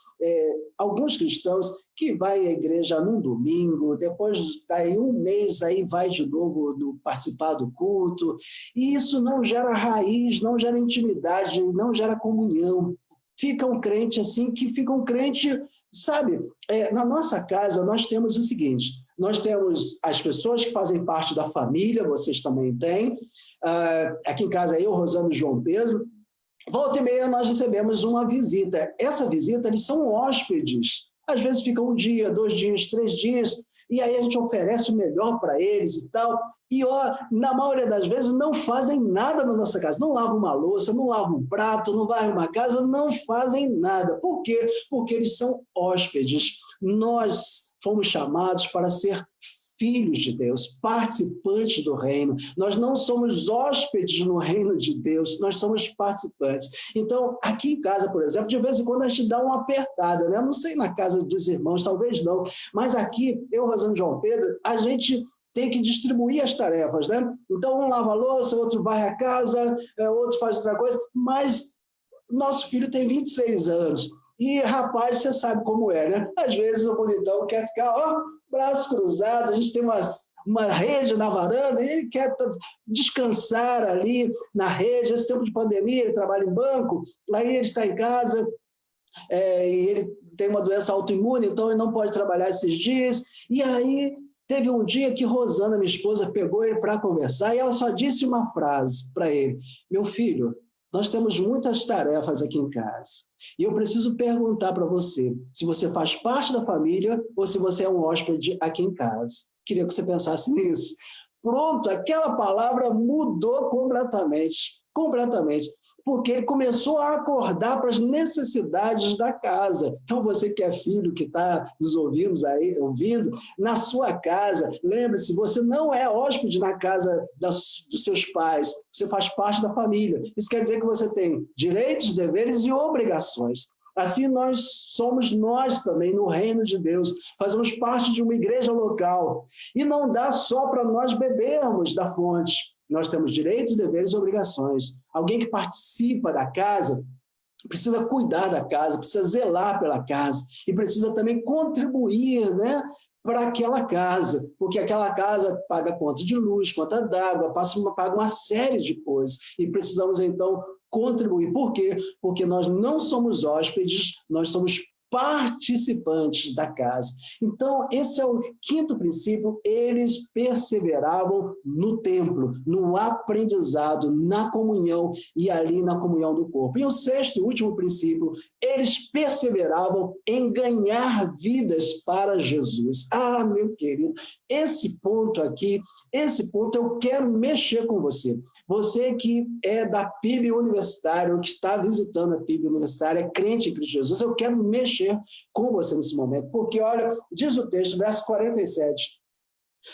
alguns cristãos que vai à igreja num domingo, depois daí um mês aí vai de novo participar do culto, e isso não gera raiz, não gera intimidade, não gera comunhão. Fica um crente assim, sabe, na nossa casa nós temos o seguinte, nós temos as pessoas que fazem parte da família, vocês também têm, aqui em casa eu, Rosana e João Pedro, volta e meia nós recebemos uma visita. Essa visita, eles são hóspedes. Às vezes ficam 1 dia, 2 dias, 3 dias, e aí a gente oferece o melhor para eles e tal. E, na maioria das vezes, não fazem nada na nossa casa. Não lavam uma louça, não lavam um prato, não varrem uma casa, não fazem nada. Por quê? Porque eles são hóspedes. Nós fomos chamados para ser filhos de Deus, participantes do reino. Nós não somos hóspedes no reino de Deus, nós somos participantes. Então, aqui em casa, por exemplo, de vez em quando a gente dá uma apertada, né? Não sei na casa dos irmãos, talvez não, mas aqui, eu, Rosana e João Pedro, a gente tem que distribuir as tarefas, né? Então, um lava a louça, outro varre a casa, outro faz outra coisa, mas nosso filho tem 26 anos. E, rapaz, você sabe como é, né? Às vezes o bonitão quer ficar, braço cruzado, a gente tem uma rede na varanda, e ele quer descansar ali na rede. Esse tempo de pandemia, ele trabalha em banco, aí ele está em casa, e ele tem uma doença autoimune, então ele não pode trabalhar esses dias. E aí teve um dia que Rosana, minha esposa, pegou ele para conversar, e ela só disse uma frase para ele: meu filho, nós temos muitas tarefas aqui em casa. E eu preciso perguntar para você se você faz parte da família ou se você é um hóspede aqui em casa. Queria que você pensasse nisso. Pronto, aquela palavra mudou completamente, porque ele começou a acordar para as necessidades da casa. Então, você que é filho, que está nos ouvindo, na sua casa, lembre-se, você não é hóspede na casa dos seus pais, você faz parte da família. Isso quer dizer que você tem direitos, deveres e obrigações. Assim somos nós também no reino de Deus, fazemos parte de uma igreja local. E não dá só para nós bebermos da fonte. Nós temos direitos, deveres e obrigações. Alguém que participa da casa precisa cuidar da casa, precisa zelar pela casa e precisa também contribuir, né, para aquela casa, porque aquela casa paga conta de luz, conta d'água, paga uma série de coisas e precisamos então contribuir. Por quê? Porque nós não somos hóspedes, nós somos participantes da casa. Então, esse é o quinto princípio, eles perseveravam no templo, no aprendizado, na comunhão e ali na comunhão do corpo. E o sexto e último princípio, eles perseveravam em ganhar vidas para Jesus. Ah, meu querido, esse ponto eu quero mexer com você. Você que é da PIB Universitária, ou que está visitando a PIB Universitária, é crente em Cristo Jesus, eu quero mexer com você nesse momento, porque, olha, diz o texto, verso 47,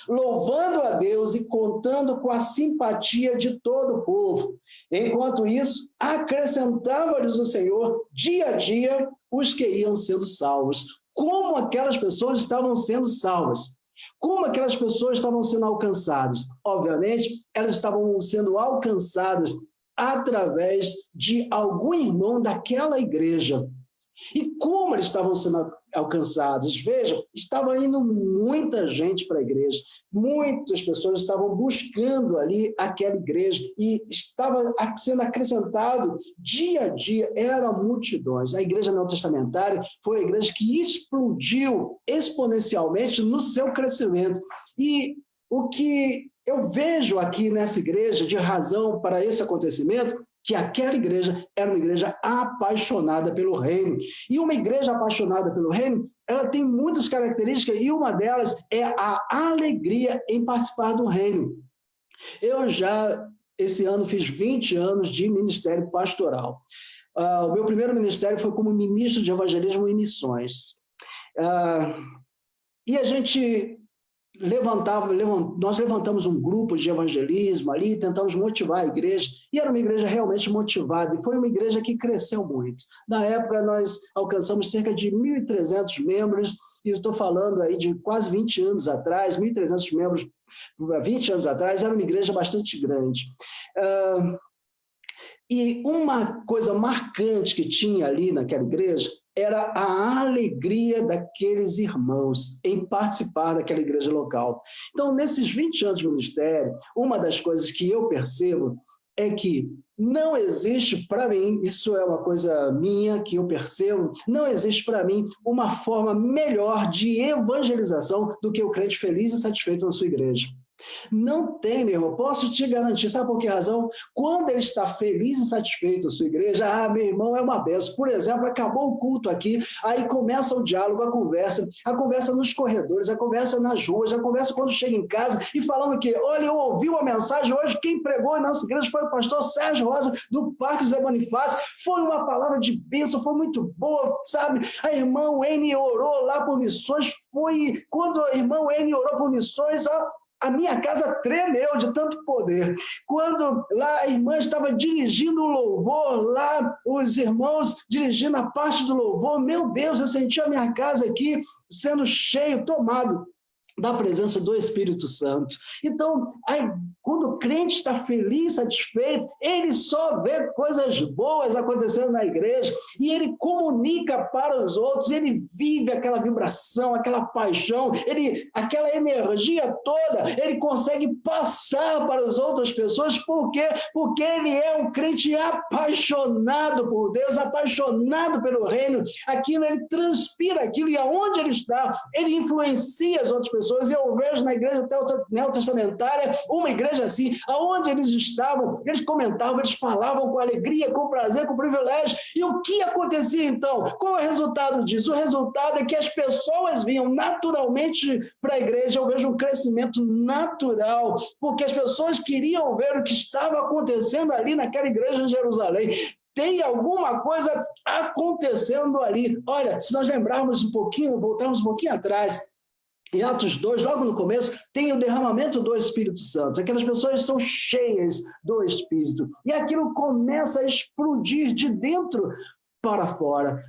louvando a Deus e contando com a simpatia de todo o povo. Enquanto isso, acrescentava-lhes o Senhor, dia a dia, os que iam sendo salvos. Como aquelas pessoas estavam sendo salvas? Como aquelas pessoas estavam sendo alcançadas? Obviamente, elas estavam sendo alcançadas através de algum irmão daquela igreja. E como eles estavam sendo alcançados? Veja, estava indo muita gente para a igreja, muitas pessoas estavam buscando ali aquela igreja e estava sendo acrescentado dia a dia, eram multidões. A igreja neotestamentária foi a igreja que explodiu exponencialmente no seu crescimento. E o que eu vejo aqui nessa igreja de razão para esse acontecimento, que aquela igreja era uma igreja apaixonada pelo reino. E uma igreja apaixonada pelo reino, ela tem muitas características, e uma delas é a alegria em participar do reino. Eu já, esse ano, fiz 20 anos de ministério pastoral. O meu primeiro ministério foi como ministro de evangelismo e missões. E a gente nós levantamos um grupo de evangelismo ali, tentamos motivar a igreja, e era uma igreja realmente motivada, e foi uma igreja que cresceu muito. Na época, nós alcançamos cerca de 1.300 membros, e estou falando aí de quase 20 anos atrás, 1.300 membros, 20 anos atrás, era uma igreja bastante grande. E uma coisa marcante que tinha ali naquela igreja era a alegria daqueles irmãos em participar daquela igreja local. Então, nesses 20 anos de ministério, uma das coisas que eu percebo é que não existe para mim, isso é uma coisa minha que eu percebo, não existe para mim uma forma melhor de evangelização do que o crente feliz e satisfeito na sua igreja. Não tem, meu irmão, posso te garantir, sabe por que razão? Quando ele está feliz e satisfeito na sua igreja, meu irmão, é uma benção. Por exemplo, acabou o culto aqui, aí começa o diálogo, a conversa nos corredores, a conversa nas ruas, a conversa quando chega em casa, e falando que, olha, eu ouvi uma mensagem hoje, quem pregou na nossa igreja foi o pastor Sérgio Rosa, do Parque José Bonifácio, foi uma palavra de bênção, foi muito boa, sabe? A irmã Ene orou lá por missões, quando a irmã Ene orou por missões, a minha casa tremeu de tanto poder. Quando lá a irmã estava dirigindo o louvor, lá os irmãos dirigindo a parte do louvor, meu Deus, eu senti a minha casa aqui sendo cheio, tomado da presença do Espírito Santo. Então, aí, quando o crente está feliz, satisfeito, ele só vê coisas boas acontecendo na igreja e ele comunica para os outros, ele vive aquela vibração, aquela paixão, aquela energia toda, ele consegue passar para as outras pessoas. Por quê? Porque ele é um crente apaixonado por Deus, apaixonado pelo reino. Aquilo, ele transpira aquilo, e aonde ele está, ele influencia as outras pessoas. Eu vejo na igreja neotestamentária uma igreja assim, aonde eles estavam, eles comentavam, eles falavam com alegria, com prazer, com privilégio. E o que acontecia então? Qual é o resultado disso? O resultado é que as pessoas vinham naturalmente para a igreja. Eu vejo um crescimento natural, porque as pessoas queriam ver o que estava acontecendo ali naquela igreja em Jerusalém. Tem alguma coisa acontecendo ali. Olha, se nós lembrarmos um pouquinho, voltarmos um pouquinho atrás, em Atos 2, logo no começo, tem o derramamento do Espírito Santo. Aquelas pessoas são cheias do Espírito. E aquilo começa a explodir de dentro para fora.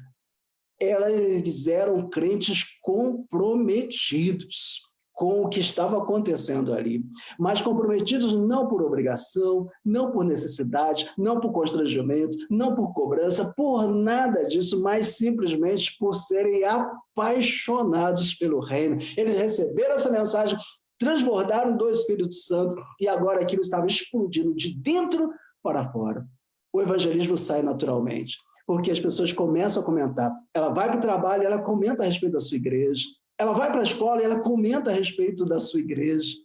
Eles eram crentes comprometidos com o que estava acontecendo ali, mas comprometidos não por obrigação, não por necessidade, não por constrangimento, não por cobrança, por nada disso, mas simplesmente por serem apaixonados pelo reino. Eles receberam essa mensagem, transbordaram do Espírito Santo, e agora aquilo estava explodindo de dentro para fora. O evangelismo sai naturalmente, porque as pessoas começam a comentar. Ela vai para o trabalho, ela comenta a respeito da sua igreja. Ela vai para a escola e ela comenta a respeito da sua igreja.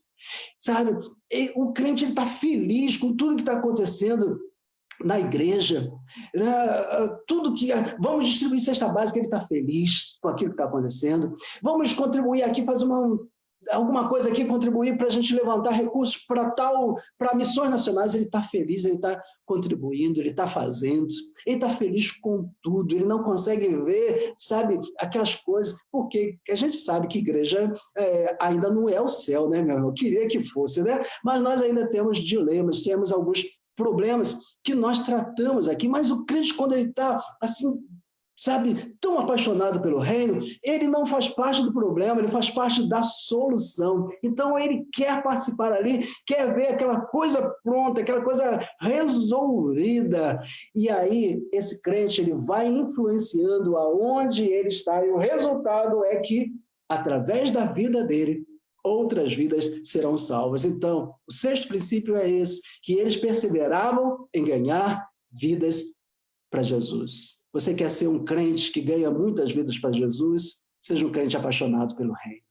Sabe, o crente está feliz com tudo que está acontecendo na igreja. Vamos distribuir cesta básica, ele está feliz com aquilo que está acontecendo. Vamos contribuir aqui, fazer alguma coisa aqui, contribuir para a gente levantar recursos para missões nacionais. Ele está feliz, ele está contribuindo, ele está fazendo, ele está feliz com tudo, ele não consegue ver, sabe, aquelas coisas, porque a gente sabe que igreja ainda não é o céu, né, meu irmão? Eu queria que fosse, né? Mas nós ainda temos dilemas, temos alguns problemas que nós tratamos aqui, mas o crente, quando ele está assim, sabe, tão apaixonado pelo reino, ele não faz parte do problema, ele faz parte da solução. Então, ele quer participar ali, quer ver aquela coisa pronta, aquela coisa resolvida. E aí, esse crente, ele vai influenciando aonde ele está, e o resultado é que, através da vida dele, outras vidas serão salvas. Então, o sexto princípio é esse, que eles perseveravam em ganhar vidas para Jesus. Você quer ser um crente que ganha muitas vidas para Jesus? Seja um crente apaixonado pelo reino.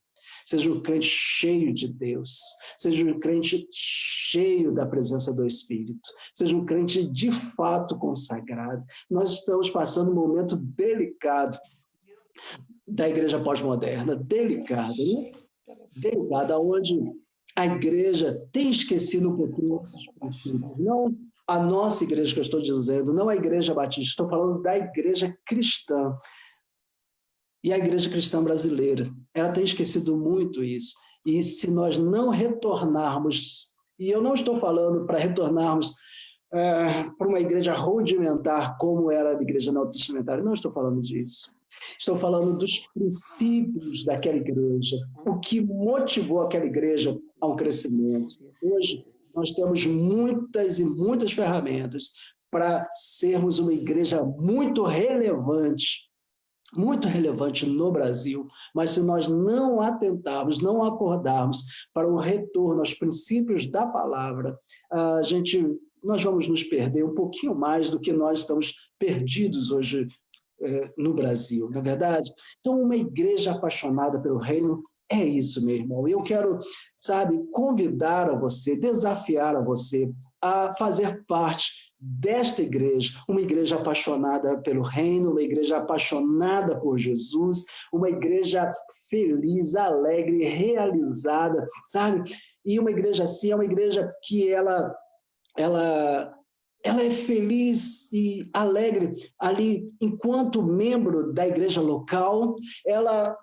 Seja um crente cheio de Deus. Seja um crente cheio da presença do Espírito. Seja um crente de fato consagrado. Nós estamos passando um momento delicado da igreja pós-moderna. Delicado, né? Delicado, onde a igreja tem esquecido um pouquinho desses princípios. Não a nossa igreja que eu estou dizendo, não a igreja batista, estou falando da igreja cristã. E a igreja cristã brasileira, ela tem esquecido muito isso. E se nós não retornarmos, e eu não estou falando para retornarmos para uma igreja rudimentar, como era a igreja neotestamentária, não estou falando disso. Estou falando dos princípios daquela igreja, o que motivou aquela igreja ao crescimento. Hoje, nós temos muitas e muitas ferramentas para sermos uma igreja muito relevante no Brasil, mas se nós não atentarmos, não acordarmos para o retorno aos princípios da palavra, nós vamos nos perder um pouquinho mais do que nós estamos perdidos hoje no Brasil, não é verdade? Então, uma igreja apaixonada pelo reino é isso, meu irmão. Eu quero, convidar a você, desafiar a você a fazer parte desta igreja, uma igreja apaixonada pelo reino, uma igreja apaixonada por Jesus, uma igreja feliz, alegre, realizada, E uma igreja assim é uma igreja que ela é feliz e alegre ali enquanto membro da igreja local, ela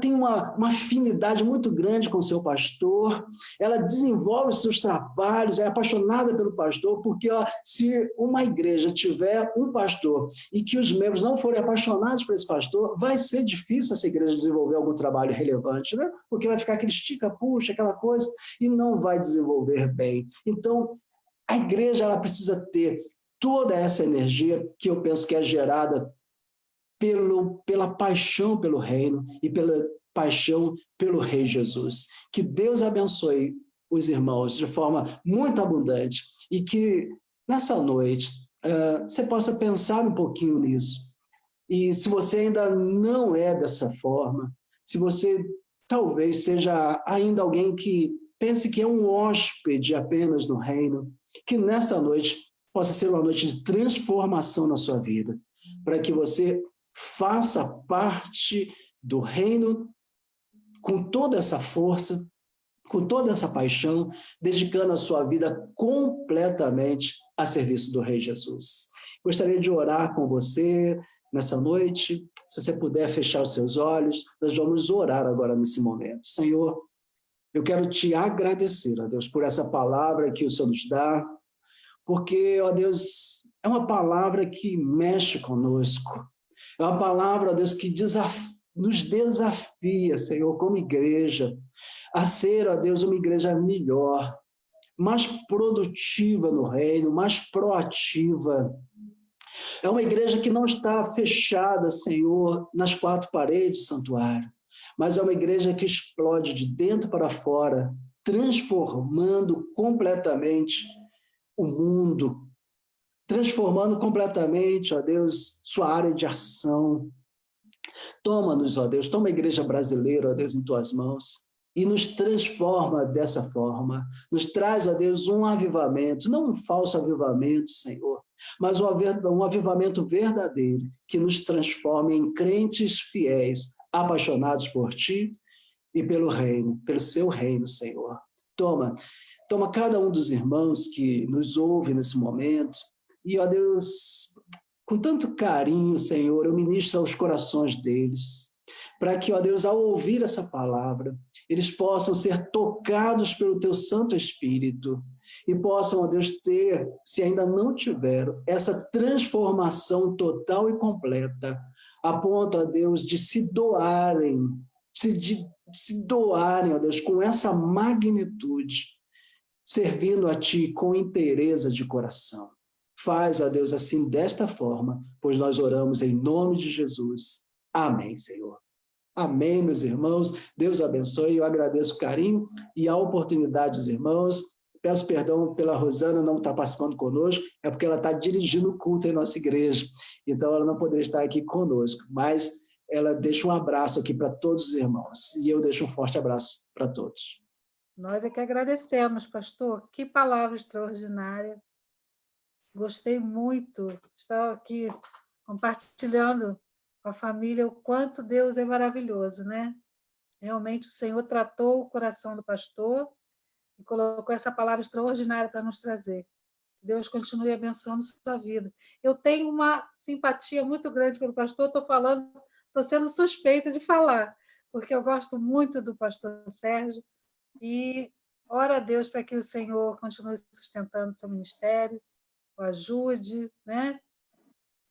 tem uma afinidade muito grande com o seu pastor, ela desenvolve os seus trabalhos, é apaixonada pelo pastor, porque se uma igreja tiver um pastor e que os membros não forem apaixonados por esse pastor, vai ser difícil essa igreja desenvolver algum trabalho relevante, né? Porque vai ficar aquele estica-puxa, aquela coisa, e não vai desenvolver bem. Então, a igreja ela precisa ter toda essa energia que eu penso que é gerada pela paixão pelo reino e pela paixão pelo Rei Jesus. Que Deus abençoe os irmãos de forma muito abundante e que nessa noite você possa pensar um pouquinho nisso. E se você ainda não é dessa forma, se você talvez seja ainda alguém que pense que é um hóspede apenas no reino, que nesta noite possa ser uma noite de transformação na sua vida, para que você faça parte do reino com toda essa força, com toda essa paixão, dedicando a sua vida completamente a serviço do Rei Jesus. Gostaria de orar com você nessa noite. Se você puder fechar os seus olhos, nós vamos orar agora nesse momento. Senhor, eu quero te agradecer, ó Deus, por essa palavra que o Senhor nos dá, porque, ó Deus, é uma palavra que mexe conosco. É uma palavra, ó Deus, que nos desafia, Senhor, como igreja, a ser, ó Deus, uma igreja melhor, mais produtiva no reino, mais proativa. É uma igreja que não está fechada, Senhor, nas quatro paredes do santuário, mas é uma igreja que explode de dentro para fora, transformando completamente o mundo, transformando completamente, ó Deus, sua área de ação. Toma-nos, ó Deus, toma a igreja brasileira, ó Deus, em tuas mãos e nos transforma dessa forma. Nos traz, ó Deus, um avivamento, não um falso avivamento, Senhor, mas um avivamento verdadeiro que nos transforme em crentes fiéis, apaixonados por Ti e pelo reino, pelo Seu reino, Senhor. Toma cada um dos irmãos que nos ouve nesse momento e, ó Deus, com tanto carinho, Senhor, eu ministro aos corações deles, para que, ó Deus, ao ouvir essa palavra, eles possam ser tocados pelo Teu Santo Espírito e possam, ó Deus, ter, se ainda não tiveram, essa transformação total e completa, a ponto, ó Deus, de se doarem, se doarem, ó Deus, com essa magnitude, servindo a Ti com inteireza de coração. Faz, ó Deus, assim, desta forma, pois nós oramos em nome de Jesus. Amém, Senhor. Amém, meus irmãos. Deus abençoe. Eu agradeço o carinho e a oportunidade dos irmãos. Peço perdão pela Rosana não estar participando conosco, é porque ela está dirigindo o culto em nossa igreja, então ela não poderia estar aqui conosco, mas ela deixa um abraço aqui para todos os irmãos, e eu deixo um forte abraço para todos. Nós é que agradecemos, pastor. Que palavra extraordinária. Gostei muito. Estou aqui compartilhando com a família o quanto Deus é maravilhoso, né? Realmente o Senhor tratou o coração do pastor e colocou essa palavra extraordinária para nos trazer. Deus continue abençoando sua vida. Eu tenho uma simpatia muito grande pelo pastor, estou sendo suspeita de falar, porque eu gosto muito do pastor Sérgio e ora a Deus para que o Senhor continue sustentando seu ministério, o ajude, né?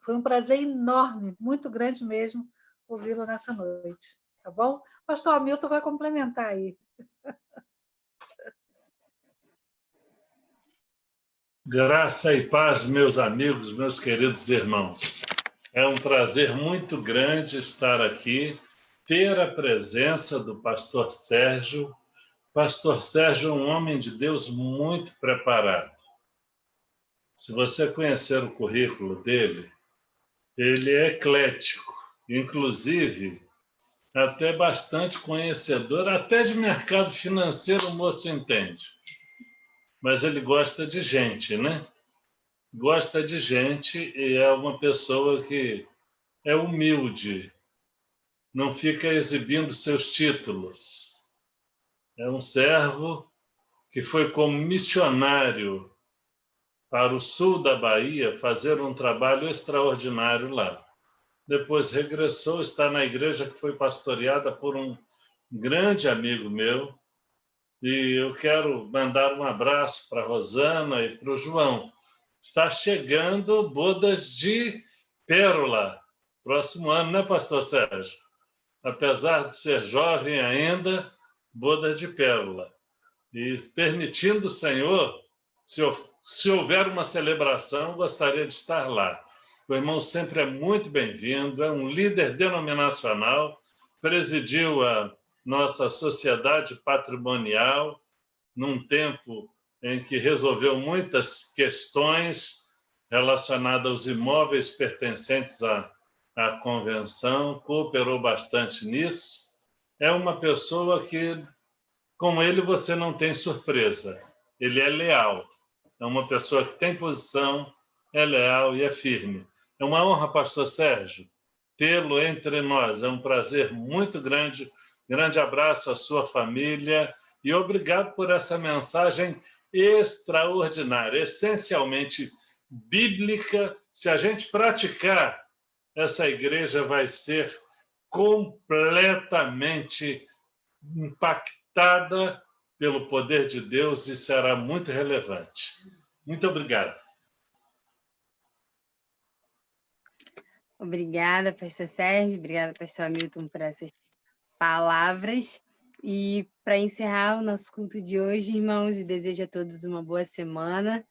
Foi um prazer enorme, muito grande mesmo, ouvi-lo nessa noite, tá bom? Pastor Hamilton vai complementar aí. Graça e paz, meus amigos, meus queridos irmãos. É um prazer muito grande estar aqui, ter a presença do pastor Sérgio. Pastor Sérgio é um homem de Deus muito preparado. Se você conhecer o currículo dele, ele é eclético, inclusive até bastante conhecedor, até de mercado financeiro o moço entende. Mas ele gosta de gente, né? Gosta de gente e é uma pessoa que é humilde, não fica exibindo seus títulos. É um servo que foi como missionário para o sul da Bahia fazer um trabalho extraordinário lá. Depois regressou, está na igreja que foi pastoreada por um grande amigo meu, e eu quero mandar um abraço para a Rosana e para o João. Está chegando bodas de pérola, próximo ano, né, pastor Sérgio? Apesar de ser jovem ainda, bodas de pérola. E permitindo o Senhor, se houver uma celebração, gostaria de estar lá. O irmão sempre é muito bem-vindo, é um líder denominacional, presidiu a nossa sociedade patrimonial num tempo em que resolveu muitas questões relacionadas aos imóveis pertencentes à convenção, cooperou bastante nisso. É uma pessoa que, com ele, você não tem surpresa. Ele é leal. É uma pessoa que tem posição, é leal e é firme. É uma honra, pastor Sérgio, tê-lo entre nós. É um prazer muito grande. Grande abraço à sua família e obrigado por essa mensagem extraordinária, essencialmente bíblica. Se a gente praticar, essa igreja vai ser completamente impactada pelo poder de Deus e será muito relevante. Muito obrigado. Obrigada, pastor Sérgio. Obrigada, pastor Hamilton, por essas palavras. E para encerrar o nosso culto de hoje, irmãos, e desejo a todos uma boa semana,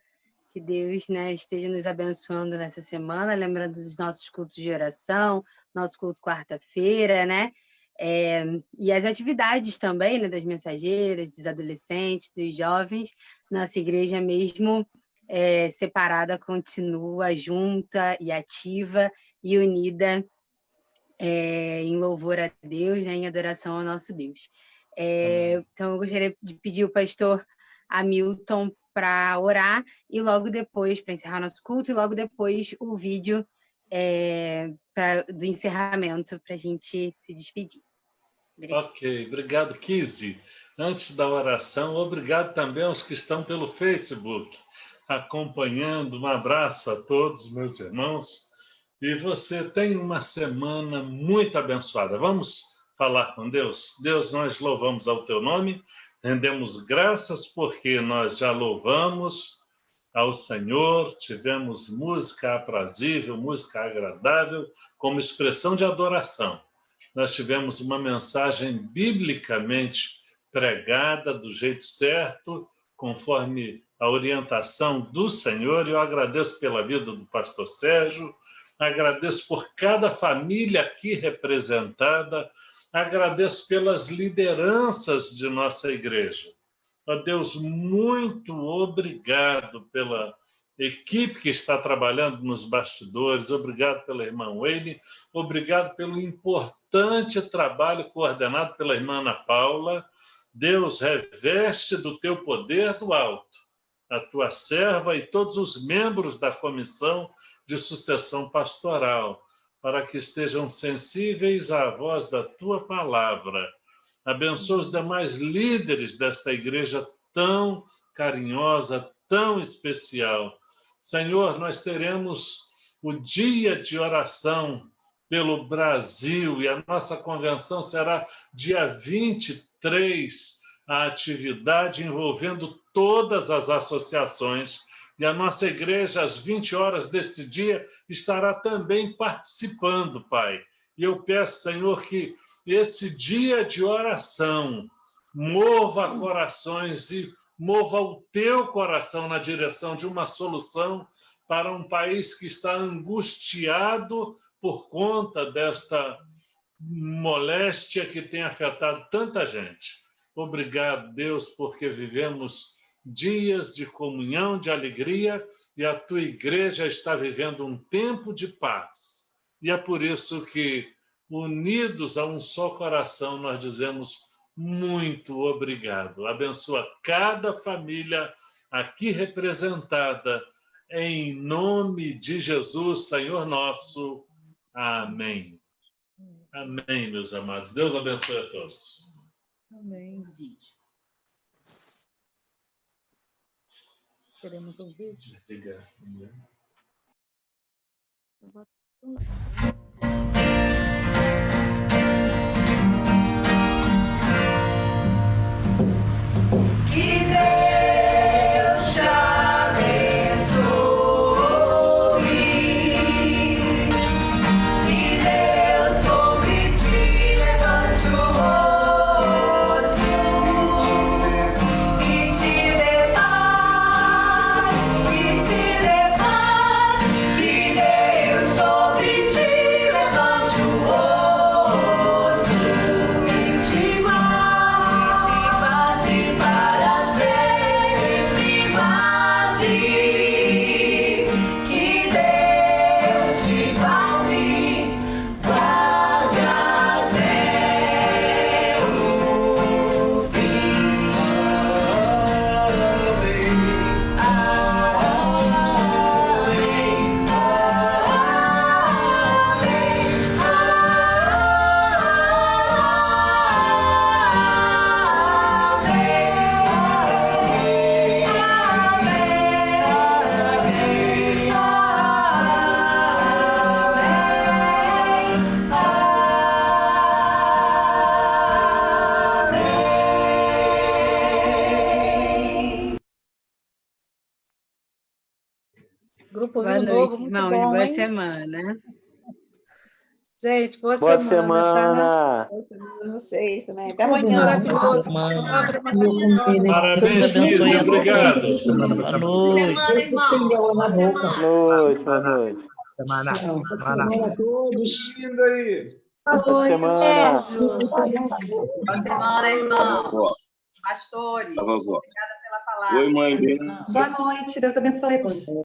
que Deus, né, esteja nos abençoando nessa semana, lembrando dos nossos cultos de oração, nosso culto quarta-feira, né, e as atividades também, né, das mensageiras, dos adolescentes, dos jovens. Nossa igreja mesmo separada continua junta e ativa e unida em louvor a Deus, né, em adoração ao nosso Deus. Então, eu gostaria de pedir o pastor Hamilton para orar e logo depois, para encerrar nosso culto, e logo depois o vídeo do encerramento para a gente se despedir. Obrigada. Ok, obrigado, Kizzy. Antes da oração, obrigado também aos que estão pelo Facebook acompanhando. Um abraço a todos, meus irmãos. E você tem uma semana muito abençoada. Vamos falar com Deus? Deus, nós louvamos ao teu nome Rendemos graças porque nós já louvamos ao Senhor, tivemos música aprazível, música agradável, como expressão de adoração. Nós tivemos uma mensagem biblicamente pregada do jeito certo, conforme a orientação do Senhor. Eu agradeço pela vida do pastor Sérgio, agradeço por cada família aqui representada, agradeço pelas lideranças de nossa igreja. Ó Deus, muito obrigado pela equipe que está trabalhando nos bastidores, obrigado pela irmã Wayne, obrigado pelo importante trabalho coordenado pela irmã Ana Paula. Deus, reveste do teu poder do alto a tua serva e todos os membros da comissão de sucessão pastoral, para que estejam sensíveis à voz da tua palavra. Abençoa os demais líderes desta igreja tão carinhosa, tão especial. Senhor, nós teremos o dia de oração pelo Brasil e a nossa convenção será dia 23, a atividade envolvendo todas as associações. E a nossa igreja, às 20 horas deste dia, estará também participando, Pai. E eu peço, Senhor, que esse dia de oração mova corações e mova o teu coração na direção de uma solução para um país que está angustiado por conta desta moléstia que tem afetado tanta gente. Obrigado, Deus, porque vivemos dias de comunhão, de alegria, e a tua igreja está vivendo um tempo de paz. E é por isso que, unidos a um só coração, nós dizemos muito obrigado. Abençoa cada família aqui representada, em nome de Jesus, Senhor nosso. Amém. Amém, meus amados. Deus abençoe a todos. Amém. Queremos ouvir? Obrigado. Que Deus te abençoe, que Deus sobre ti levante o rosto e te dê paz, que Deus sobre ti levante o rosto e te guarde para sempre, guarde, que Deus te guarde, guarde até o fim. Grupo Boa Rio noite, Novo, muito irmãos. bom, Boa hein? semana. Gente, boa Boa semana. semana. Vocês também. Até amanhã. Maravilhoso. Parabéns, Cris. Obrigado. Boa noite. Semana, irmão. Boa semana. Boa noite, boa noite. Semana. Semana a todos. Boa semana. Boa semana, irmão. Pastores. Obrigada pela palavra. Oi, mãe. Boa noite. Deus abençoe.